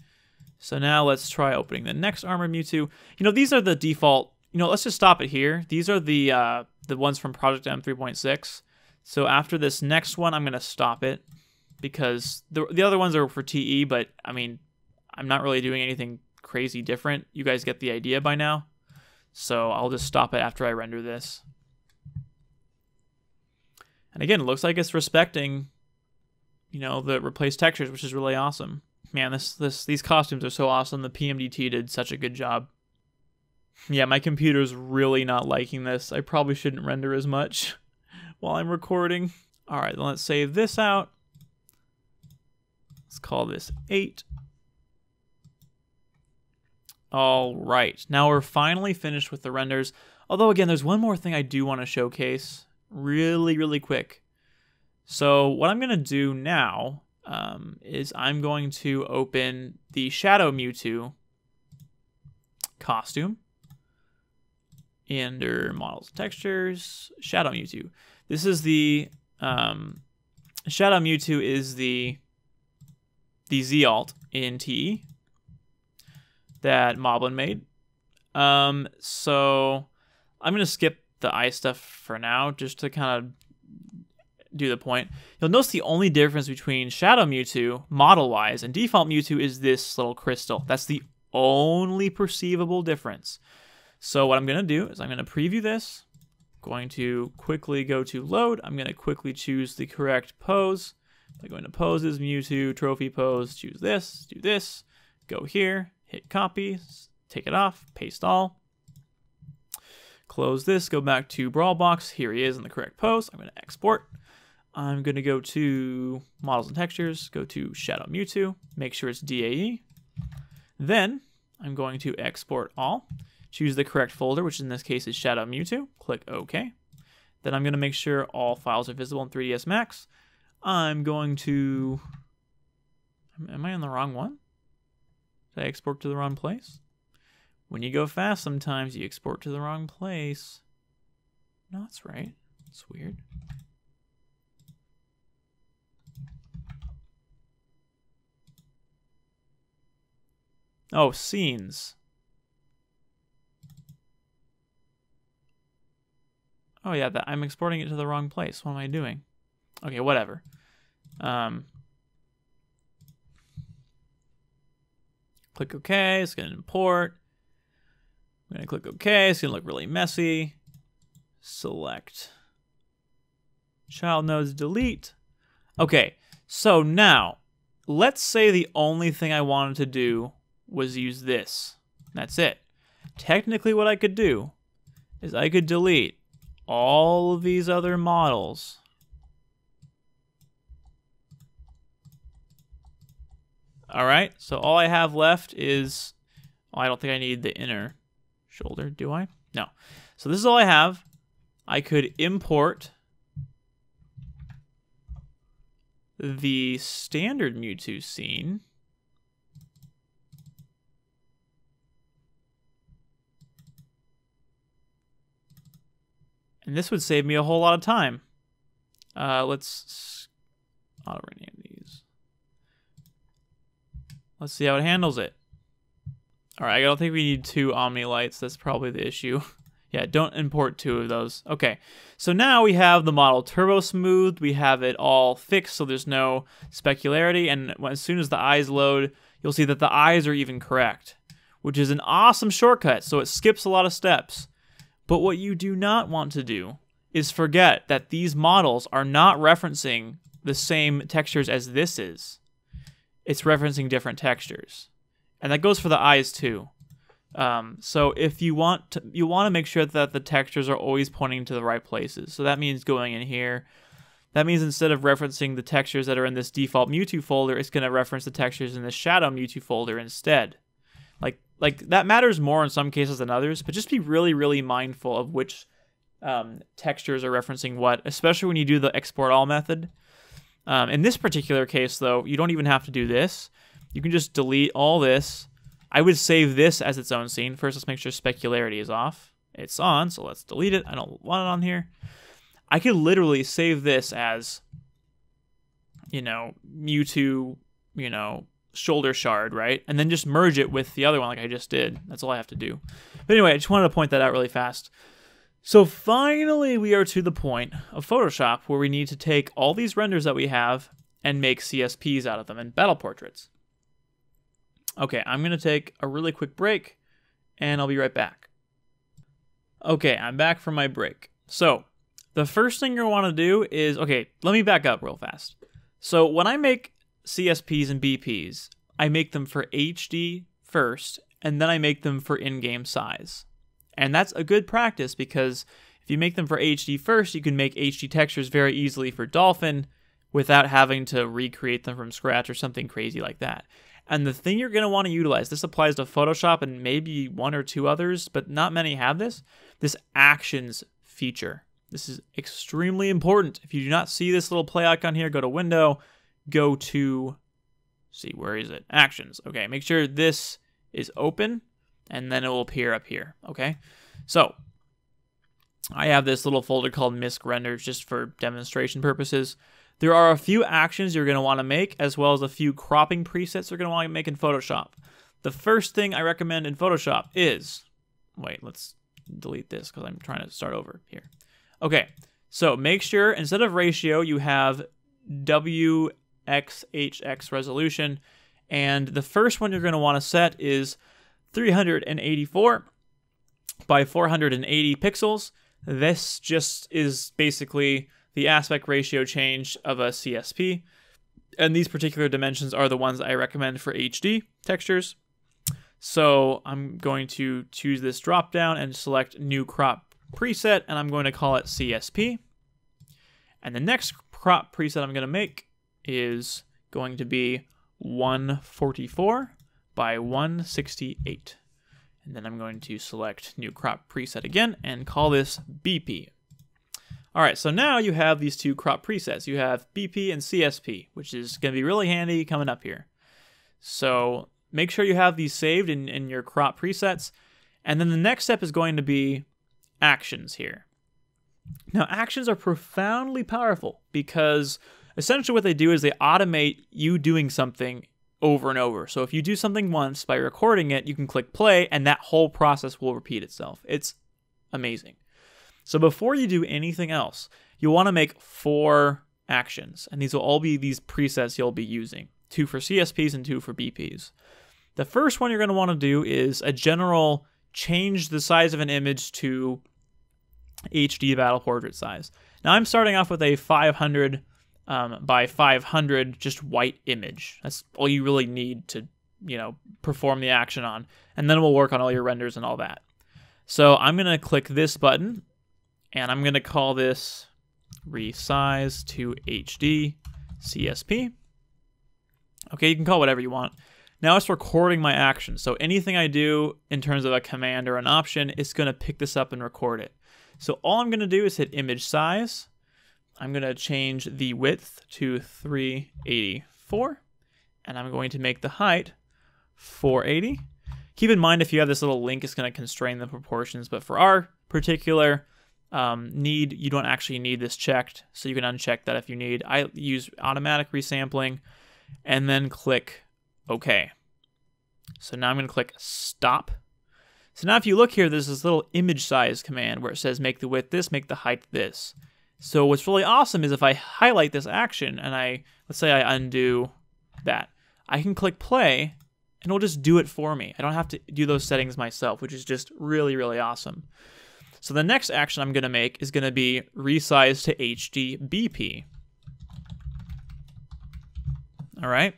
So now let's try opening the next Armored Mewtwo. These are the default. Let's just stop it here. These are the ones from Project M 3.6. So after this next one, I'm going to stop it because the other ones are for TE, but I mean, I'm not really doing anything crazy different. You guys get the idea by now. So I'll just stop it after I render this. And again, it looks like it's respecting, the replaced textures, which is really awesome. Man, these costumes are so awesome. The PMDT did such a good job. Yeah, my computer's really not liking this. I probably shouldn't render as much while I'm recording. All right, then let's save this out. Let's call this 8. All right, now we're finally finished with the renders. Although, again, there's one more thing I do want to showcase really, really quick. So what I'm going to do now is I'm going to open the Shadow Mewtwo costume under Models and Textures, Shadow Mewtwo. This is the Shadow Mewtwo is the Z alt in TE that Moblin made. So I'm going to skip the eye stuff for now just to kind of do the point. You'll notice the only difference between Shadow Mewtwo model-wise and default Mewtwo is this little crystal. That's the only perceivable difference. So what I'm going to do is I'm going to preview this. Going to quickly go to load. I'm going to quickly choose the correct pose. By going to poses, Mewtwo, trophy pose, choose this, do this, go here, hit copy, take it off, paste all. Close this, go back to Brawl box. Here he is in the correct pose. I'm going to export. I'm going to go to Models and Textures, go to Shadow Mewtwo, make sure it's DAE. Then I'm going to export all. choose the correct folder, which in this case is Shadow Mewtwo. Click OK. Then I'm going to make sure all files are visible in 3ds Max. I'm going to... Am I on the wrong one? Did I export to the wrong place? When you go fast, sometimes you export to the wrong place. No, that's right. It's weird. Oh, scenes. Oh yeah, I'm exporting it to the wrong place. What am I doing? Okay, whatever. Click OK. It's going to import. I'm going to click OK. It's going to look really messy. Select child nodes, delete. Okay, so now let's say the only thing I wanted to do was use this. That's it. Technically what I could do is I could delete all of these other models. All right, so all I have left is, oh, I don't think I need the inner shoulder, do I? No. So this is all I have. I could import the standard Mewtwo scene. And this would save me a whole lot of time. Let's auto-rename these. Let's see how it handles it. All right, I don't think we need 2 Omni lights. That's probably the issue. Yeah, don't import 2 of those. Okay, so now we have the model turbo smoothed. We have it all fixed, so there's no specularity. And as soon as the eyes load, you'll see that the eyes are even correct, which is an awesome shortcut. So it skips a lot of steps. But what you do not want to do is forget that these models are not referencing the same textures as this is. It's referencing different textures. And that goes for the eyes too. So if you want to make sure that the textures are always pointing to the right places. So that means going in here. That means instead of referencing the textures that are in this default Mewtwo folder, it's going to reference the textures in the Shadow Mewtwo folder instead. Like that matters more in some cases than others, but just be really, really mindful of which textures are referencing what, especially when you do the export all method. In this particular case, though, you don't even have to do this. You can just delete all this. I would save this as its own scene. First, let's make sure specularity is off. It's on, so let's delete it. I don't want it on here. I could literally save this as, Mewtwo, shoulder shard, right? And then just merge it with the other one like I just did. That's all I have to do. But anyway, I just wanted to point that out really fast. So finally, we are to the point of Photoshop where we need to take all these renders that we have and make CSPs out of them and battle portraits. Okay, I'm going to take a really quick break, and I'll be right back. Okay, I'm back from my break. So the first thing you'll want to do is, okay, let me back up real fast. So when I make CSPs and BPs, I make them for HD first, and then I make them for in-game size. And that's a good practice because if you make them for HD first, you can make HD textures very easily for Dolphin without having to recreate them from scratch or something crazy like that. And the thing you're going to want to utilize, this applies to Photoshop and maybe 1 or 2 others, but not many have this actions feature. This is extremely important. If you do not see this little play icon here, go to Window, go to, see, where is it? Actions. Okay, make sure this is open, and then it will appear up here, okay? So, I have this little folder called misc renders just for demonstration purposes. There are a few actions you're going to want to make, as well as a few cropping presets you're going to want to make in Photoshop. The first thing I recommend in Photoshop is, wait, let's delete this because I'm trying to start over here. Okay, so make sure instead of ratio, you have WXHX resolution, and the first one you're going to want to set is 384 by 480 pixels. This just is basically the aspect ratio change of a CSP, and these particular dimensions are the ones I recommend for HD textures. So I'm going to choose this drop down and select new crop preset, and I'm going to call it CSP. And the next crop preset I'm going to make is going to be 144 by 168. And then I'm going to select new crop preset again and call this BP. All right, so now you have these two crop presets. You have BP and CSP, which is going to be really handy coming up here. So make sure you have these saved in your crop presets. And then the next step is going to be actions here. Now, actions are profoundly powerful because essentially what they do is they automate you doing something over and over. So if you do something once by recording it, you can click play and that whole process will repeat itself. It's amazing. So before you do anything else, you'll want to make 4 actions, and these will all be these presets you'll be using, 2 for CSPs and 2 for BPs. The first one you're going to want to do is a general change the size of an image to HD battle portrait size. Now I'm starting off with a 500 by 500 just white image. That's all you really need to, perform the action on, and then we'll work on all your renders and all that. So I'm going to click this button, and I'm going to call this resize to HD CSP. Okay, you can call whatever you want. Now it's recording my action. So anything I do in terms of a command or an option, it's going to pick this up and record it. So all I'm going to do is hit image size. I'm going to change the width to 384, and I'm going to make the height 480. Keep in mind, if you have this little link, it's going to constrain the proportions, but for our particular need, you don't actually need this checked, so you can uncheck that if you need. I use automatic resampling, and then click OK. So now I'm going to click stop. So now if you look here, there's this little image size command where it says make the width this, make the height this. So what's really awesome is if I highlight this action and let's say I undo that, I can click play and it'll just do it for me. I don't have to do those settings myself, which is just really, really awesome. So the next action I'm going to make is going to be resize to HD BP. All right.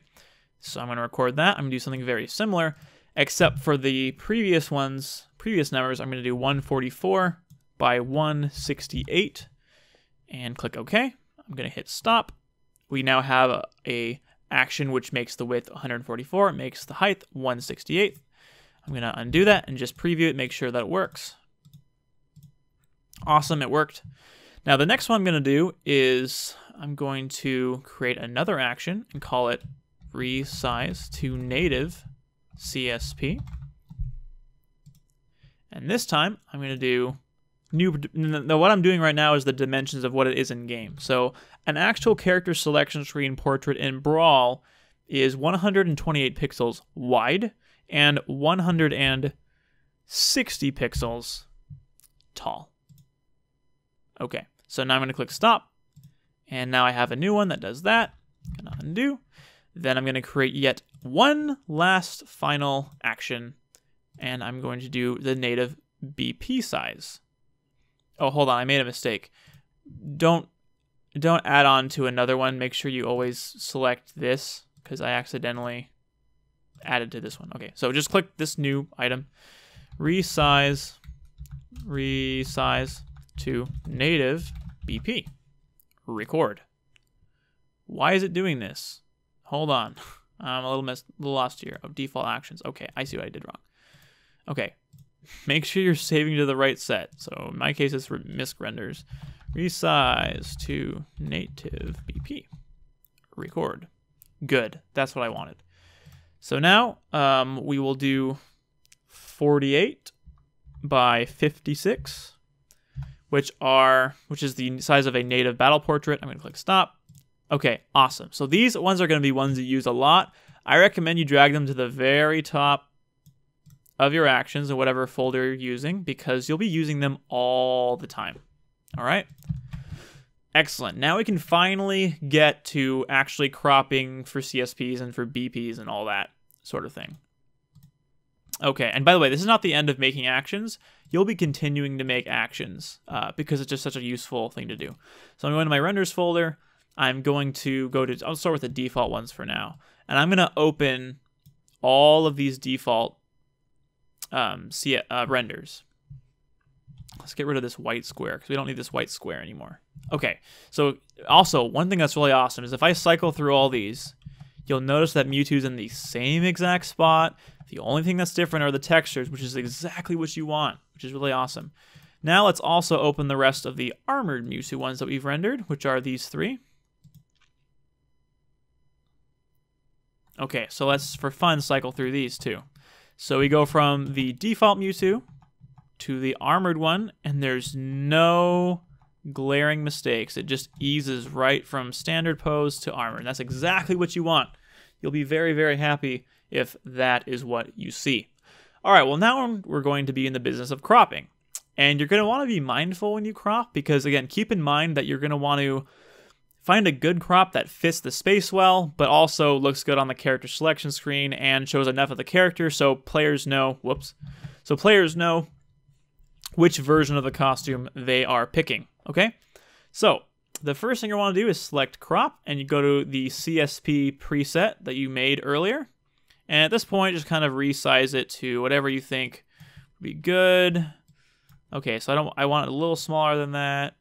So I'm going to record that. I'm going to do something very similar, except for the previous numbers, I'm going to do 144 by 168 and click OK. I'm going to hit stop. We now have a action which makes the width 144, it makes the height 168. I'm going to undo that and just preview it, make sure that it works. Awesome, it worked. Now the next one I'm going to do is I'm going to create another action and call it resize to native CSP. And this time I'm going to do what I'm doing right now is the dimensions of what it is in game. So an actual character selection screen portrait in Brawl is 128 pixels wide and 160 pixels tall. Okay, so now I'm going to click stop, and now I have a new one that does that. I'm going to undo. Then I'm going to create yet one last final action, and I'm going to do the native BP size. Oh, hold on, I made a mistake. Don't add on to another one. Make sure you always select this, because I accidentally added to this one. Okay, so just click this new item, resize to native BP. Record. Why is it doing this? Hold on. I'm a little lost here. Oh, default actions. Okay, I see what I did wrong. Okay. Make sure you're saving to the right set. So in my case, it's misc renders. Resize to native BP. Record. Good. That's what I wanted. So now we will do 48 by 56, which is the size of a native battle portrait. I'm going to click stop. Okay, awesome. So these ones are going to be ones you use a lot. I recommend you drag them to the very top of your actions in whatever folder you're using, because you'll be using them all the time. All right? Excellent. Now we can finally get to actually cropping for CSPs and for BPs and all that sort of thing. Okay, and by the way, this is not the end of making actions. You'll be continuing to make actions because it's just such a useful thing to do. So I'm going to my renders folder. I'm going to I'll start with the default ones for now. And I'm going to open all of these default renders. Let's get rid of this white square because we don't need this white square anymore. Okay, so also one thing that's really awesome is if I cycle through all these, you'll notice that Mewtwo's in the same exact spot, The only thing that's different are the textures, which is exactly what you want, which is really awesome. Now let's also open the rest of the armored Mewtwo ones that we've rendered, which are these 3. Okay, so let's, for fun, cycle through these too. So we go from the default Mewtwo to the armored one, and there's no glaring mistakes. It just eases right from standard pose to armor, and that's exactly what you want. You'll be very, very happy if that is what you see. All right, well, now we're going to be in the business of cropping. And you're going to want to be mindful when you crop because, again, keep in mind that you're going to want to find a good crop that fits the space well, but also looks good on the character selection screen and shows enough of the character so players know, which version of the costume they are picking, okay? So the first thing you want to do is select crop, and you go to the CSP preset that you made earlier. And at this point, just kind of resize it to whatever you think would be good. Okay, so I want it a little smaller than that.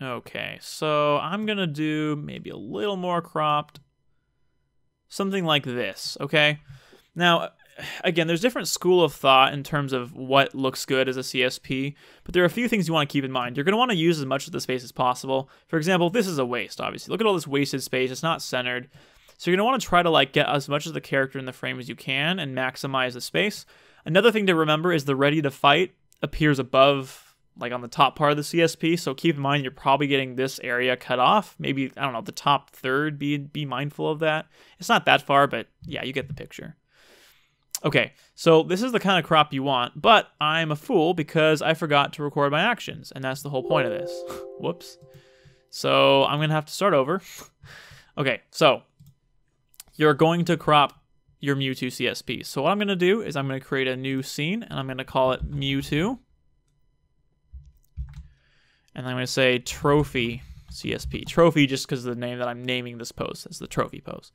Okay, so I'm gonna do maybe a little more cropped. Something like this, okay? Now, again, there's different school of thought in terms of what looks good as a CSP, but there are a few things you want to keep in mind. You're going to want to use as much of the space as possible. For example, this is a waste, obviously. Look at all this wasted space. It's not centered. So you're going to want to try to like get as much of the character in the frame as you can and maximize the space. Another thing to remember is the ready to fight appears above, like on the top part of the CSP. So keep in mind you're probably getting this area cut off. Maybe, I don't know, the top third, be mindful of that. It's not that far, but yeah, you get the picture. Okay, so this is the kind of crop you want, but I'm a fool because I forgot to record my actions, and that's the whole point of this. Whoops. So I'm going to have to start over. Okay, so you're going to crop your Mewtwo CSP. So what I'm going to do is I'm going to create a new scene, and I'm going to call it Mewtwo. And I'm going to say Trophy CSP. Trophy just because of the name that I'm naming this pose. It's the trophy pose.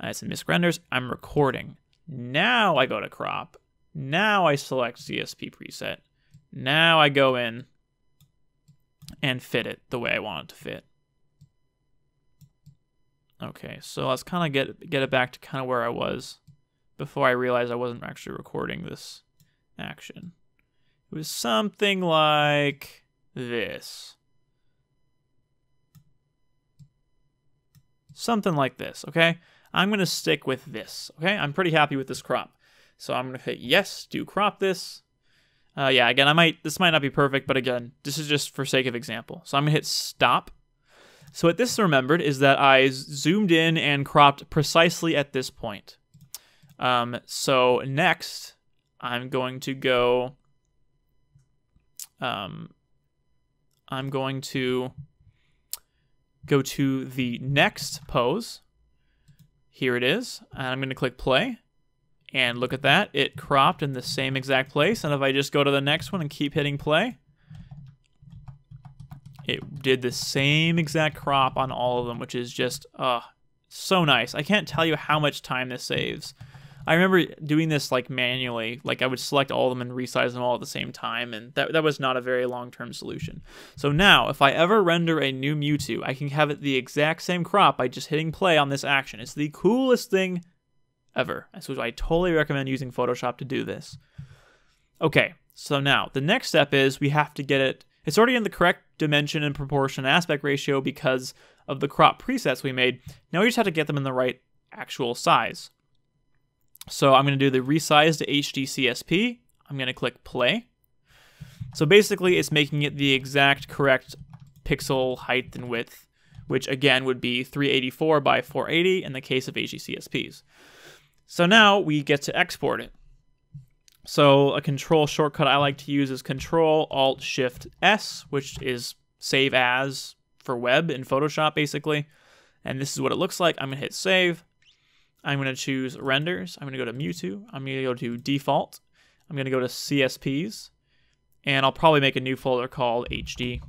It's in misc renders. I'm recording. Now I go to crop. Now I select CSP preset. Now I go in and fit it the way I want it to fit. Okay, so let's kind of get it back to kind of where I was before I realized I wasn't actually recording this action. It was something like this. Something like this, okay? I'm going to stick with this, okay? I'm pretty happy with this crop. So I'm going to hit yes, do crop this. Yeah, again, this might not be perfect, but again, this is just for sake of example. So I'm going to hit stop. So what this remembered is that I zoomed in and cropped precisely at this point. So next, I'm going to go... I'm going to go to the next pose. Here it is. And I'm going to click play. And look at that. It cropped in the same exact place. And if I just go to the next one and keep hitting play, it did the same exact crop on all of them, which is just so nice. I can't tell you how much time this saves. I remember doing this like manually, like I would select all of them and resize them all at the same time, and that was not a very long-term solution. So now, if I ever render a new Mewtwo, I can have it the exact same crop by just hitting play on this action. It's the coolest thing ever. So I totally recommend using Photoshop to do this. Okay, so now the next step is we have to get it. It's already in the correct dimension and proportion and aspect ratio because of the crop presets we made. Now we just have to get them in the right actual size. So I'm going to do the resize to HD CSP. I'm going to click play. So basically it's making it the exact correct pixel height and width, which again would be 384 by 480 in the case of HD CSPs. So now we get to export it. So a control shortcut I like to use is Control-Alt-Shift-S, which is save as for web in Photoshop basically. And this is what it looks like. I'm going to hit save. I'm going to choose renders. I'm going to go to Mewtwo. I'm going to go to default. I'm going to go to CSPs. And I'll probably make a new folder called HD.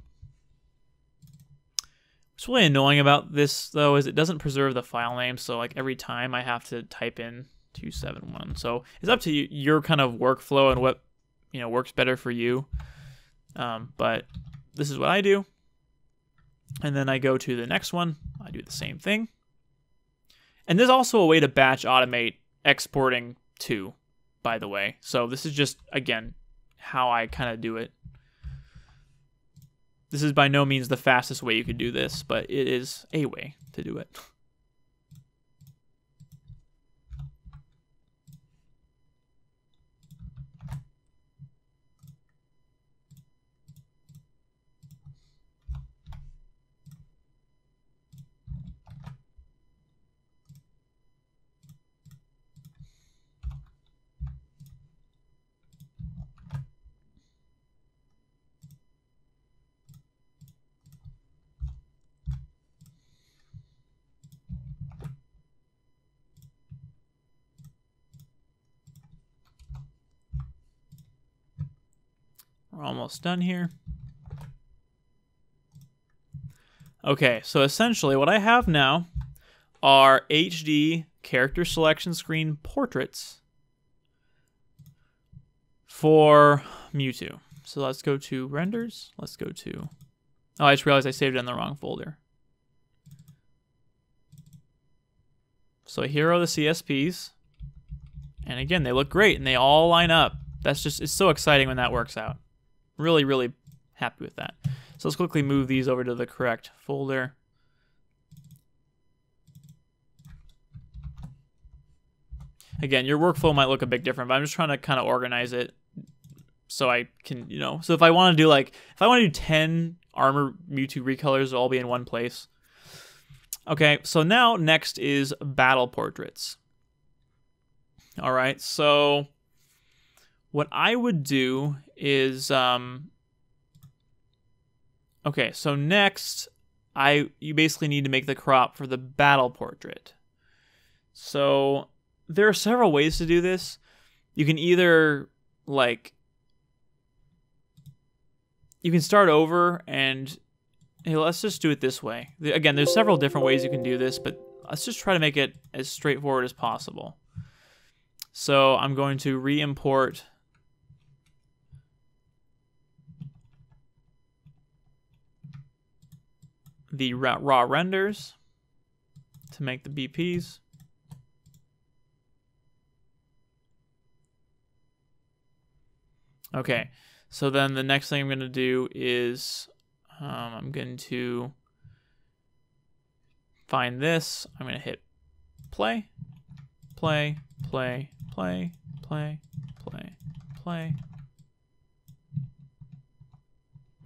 What's really annoying about this, though, is it doesn't preserve the file name. So like every time I have to type in 271. So it's up to you, your kind of workflow and what works better for you. But this is what I do. And then I go to the next one. I do the same thing. And there's also a way to batch automate exporting too, by the way. So this is just, again, how I kind of do it. This is by no means the fastest way you could do this, but it is a way to do it. We're almost done here. Okay, so essentially what I have now are HD character selection screen portraits for Mewtwo. So let's go to renders. Let's go to... Oh, I just realized I saved it in the wrong folder. So here are the CSPs. And again, they look great and they all line up. That's just, it's so exciting when that works out. Really, really happy with that. So let's quickly move these over to the correct folder. Again, your workflow might look a bit different, but I'm just trying to kind of organize it so I can, you know, so if I want to do like, if I want to do 10 armor Mewtwo recolors, they'll all be in one place. Okay, so now next is battle portraits. All right, so what I would do is, okay, so next, you basically need to make the crop for the battle portrait. So there are several ways to do this. You can either, like, you can start over and, hey, let's just do it this way. Again, there's several different ways you can do this, but let's just try to make it as straightforward as possible. So I'm going to re-import the raw renders to make the BPs. Okay, so then the next thing I'm going to do is I'm going to find this. I'm going to hit play, play, play, play, play, play, play.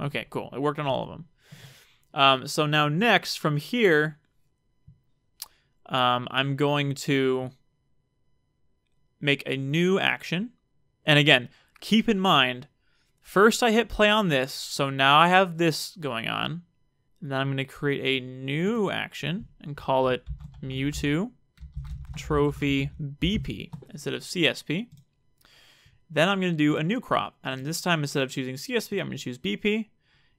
Okay, cool. It worked on all of them. So now next, from here, I'm going to make a new action. And again, keep in mind, first I hit play on this, so now I have this going on. And then I'm going to create a new action and call it Mewtwo Trophy BP instead of CSP. Then I'm going to do a new crop. And this time, instead of choosing CSP, I'm going to choose BP.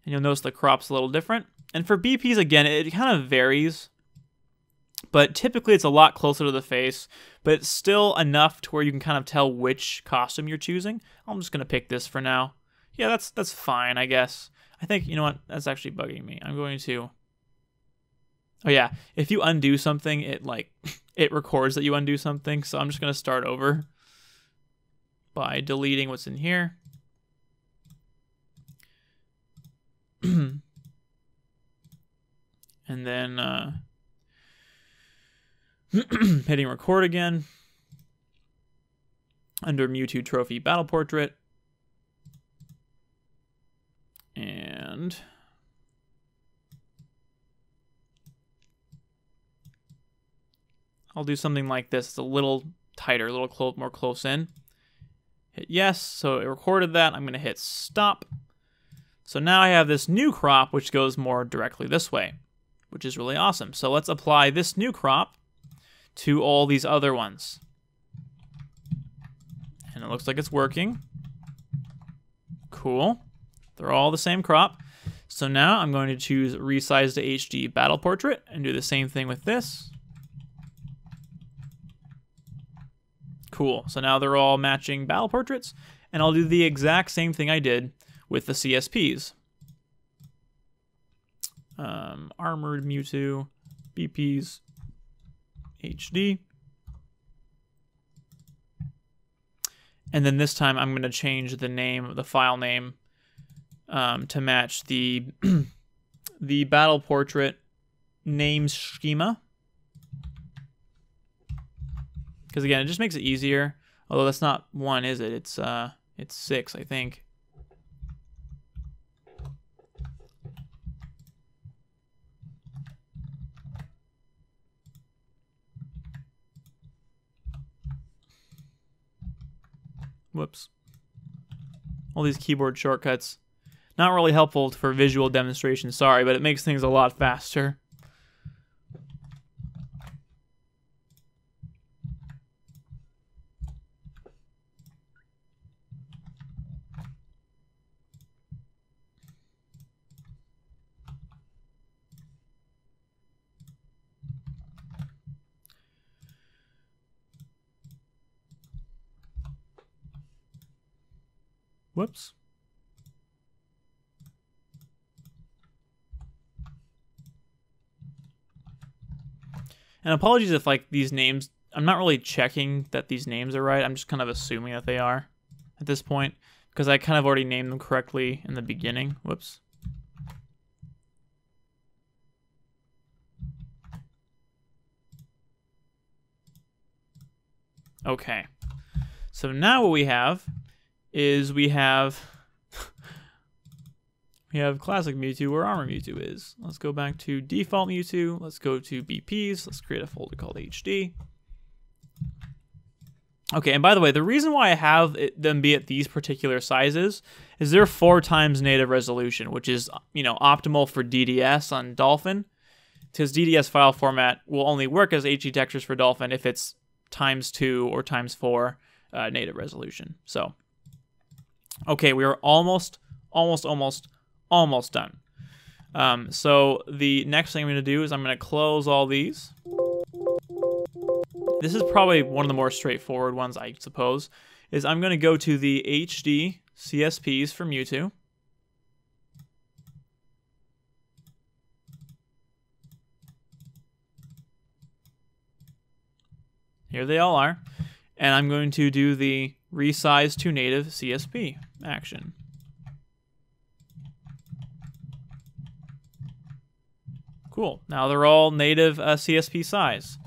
And you'll notice the crop's a little different. And for BPs, again, it kind of varies. But typically, it's a lot closer to the face. But it's still enough to where you can kind of tell which costume you're choosing. I'm just going to pick this for now. Yeah, that's fine, I guess. I think, you know what? That's actually bugging me. I'm going to... Oh, yeah. If you undo something, it records that you undo something. So I'm just going to start over by deleting what's in here. And then hitting record again under Mewtwo Trophy Battle Portrait. And I'll do something like this. It's a little tighter, a little more close in. Hit yes, so it recorded that. I'm going to hit stop. So now I have this new crop, which goes more directly this way, which is really awesome. So let's apply this new crop to all these other ones. And it looks like it's working. Cool. They're all the same crop. So now I'm going to choose Resize to HD Battle Portrait and do the same thing with this. Cool. So now they're all matching battle portraits. And I'll do the exact same thing I did with the CSPs. Armored Mewtwo, BPs, HD. And then this time I'm going to change the name, the file name, to match the the battle portrait name schema. Because again, it just makes it easier. Although that's not 1, is it? It's 6, I think. Whoops. All these keyboard shortcuts. Not really helpful for visual demonstration, sorry, but it makes things a lot faster. Whoops. And apologies if like these names, I'm not really checking that these names are right. I'm just kind of assuming that they are at this point because I kind of already named them correctly in the beginning. Whoops. Okay. So now what we have is we have classic Mewtwo where armor Mewtwo is. Let's go back to default Mewtwo. Let's go to BPs. Let's create a folder called HD. Okay, and by the way, the reason why I have them be at these particular sizes is they're 4 times native resolution, which is, you know, optimal for DDS on Dolphin, because DDS file format will only work as HD textures for Dolphin if it's ×2 or ×4 native resolution. So, okay, we are almost done. So the next thing I'm going to do is I'm going to close all these. This is probably one of the more straightforward ones, I suppose, is I'm going to go to the HD CSPs for Mewtwo. Here they all are. And I'm going to do the resize to native CSP action. Cool. Now they're all native CSP size.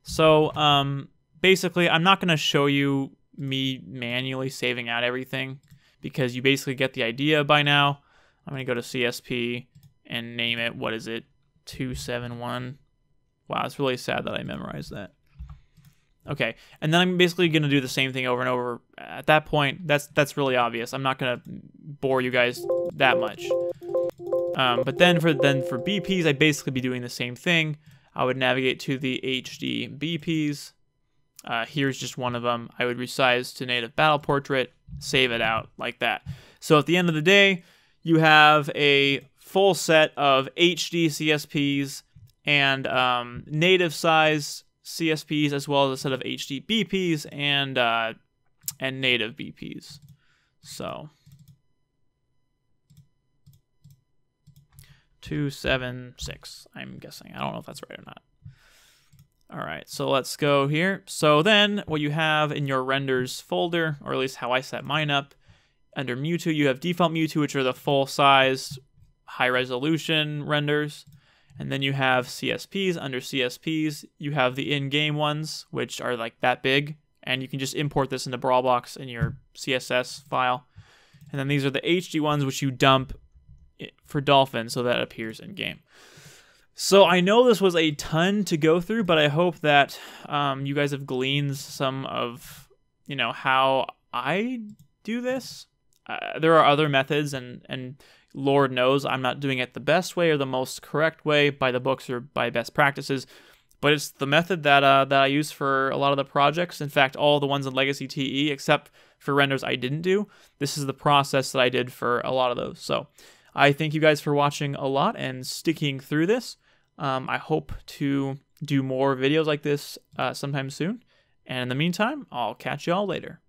So basically, I'm not going to show you me manually saving out everything because you basically get the idea by now. I'm going to go to CSP and name it, what is it, 271. Wow, it's really sad that I memorized that. Okay, and then I'm basically going to do the same thing over and over. At that point, that's really obvious. I'm not going to bore you guys that much. But then for BPs, I'd basically be doing the same thing. I would navigate to the HD BPs. Here's just one of them. I would resize to native battle portrait, save it out like that. So at the end of the day, you have a full set of HD CSPs and native size CSPs, as well as a set of HD BPs and native BPs. So 276, I'm guessing. I don't know if that's right or not. All right, so let's go here. So then what you have in your renders folder, or at least how I set mine up, under Mewtwo, you have default Mewtwo, which are the full-size, high-resolution renders. And then you have CSPs. Under CSPs, you have the in-game ones, which are like that big. And you can just import this into Brawlbox in your CSS file. And then these are the HD ones, which you dump for Dolphin, so that appears in-game. So I know this was a ton to go through, but I hope that you guys have gleaned some of, you know, how I do this. There are other methods, and Lord knows I'm not doing it the best way or the most correct way by the books or by best practices, but it's the method that I use for a lot of the projects. In fact, all the ones in Legacy TE, except for renders I didn't do. This is the process that I did for a lot of those. So I thank you guys for watching a lot and sticking through this. I hope to do more videos like this sometime soon. And in the meantime, I'll catch you all later.